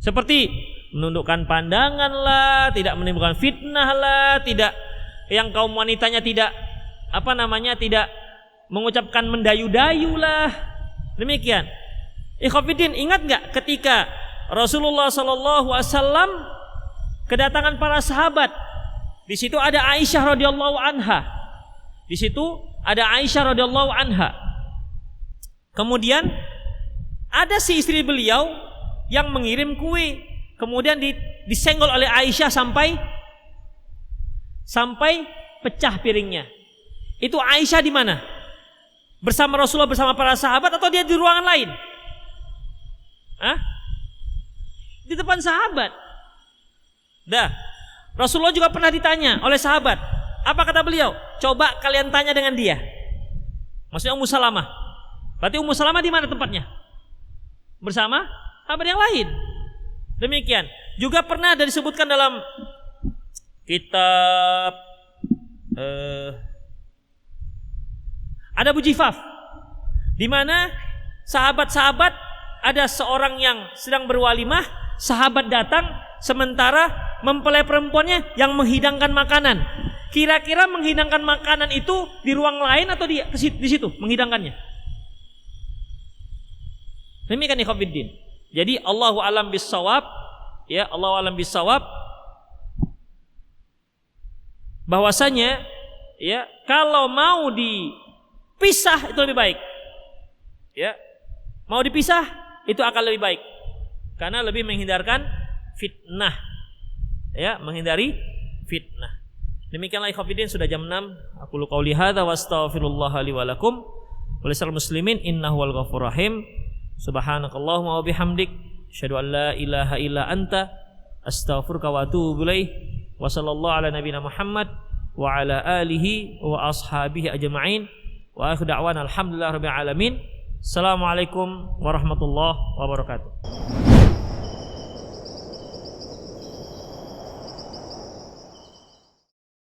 Seperti menundukkan pandangan lah, tidak menimbulkan fitnah lah, tidak yang kaum wanitanya tidak tidak mengucapkan mendayu-dayu lah. Demikian. Ikhwatiddin, ingat enggak ketika Rasulullah sallallahu alaihi wasallam kedatangan para sahabat? Di situ ada Aisyah radhiyallahu anha. Di situ ada Aisyah radhiyallahu anha. Kemudian ada si istri beliau yang mengirim kue, kemudian disenggol oleh Aisyah sampai pecah piringnya. Itu Aisyah di mana? Bersama Rasulullah, bersama para sahabat, atau dia di ruangan lain? Di depan sahabat. Dah. Rasulullah juga pernah ditanya oleh sahabat. Apa kata beliau? Coba kalian tanya dengan dia. Maksudnya Ummu Salamah. Berarti Ummu Salamah di mana tempatnya? Bersama sahabat yang lain. Demikian. Juga pernah disebutkan dalam kitab ada Abu Jifaf, di mana sahabat-sahabat ada seorang yang sedang berwalimah, sahabat datang sementara mempelai perempuannya yang menghidangkan makanan. Kira-kira menghidangkan makanan itu di ruang lain atau di situ menghidangkannya? Demikian ikhwatiddin. Jadi Allahu a'lam bissawab, ya, Allahu a'lam bissawab, bahwasanya ya kalau mau dipisah itu lebih baik. Ya. Mau dipisah itu akan lebih baik. Karena lebih menghindarkan fitnah. Ya, menghindari fitnah. Demikianlah ikhwatiddin, sudah jam 6. Aku qouli hadza wa astaghfirullah li wa lakum wa lisal muslimin innahu wal ghafurur rahim. Subhanakallahumma wa bihamdik asyhadu an la ilaha illa anta astaghfiruka wa atubu ilaik. Wa sallallahu ala nabiyyina Muhammad wa ala alihi wa ashabihi ajma'in. Wa akhiru da'wana alhamdulillahi rabbil alamin. Assalamualaikum warahmatullahi wabarakatuh.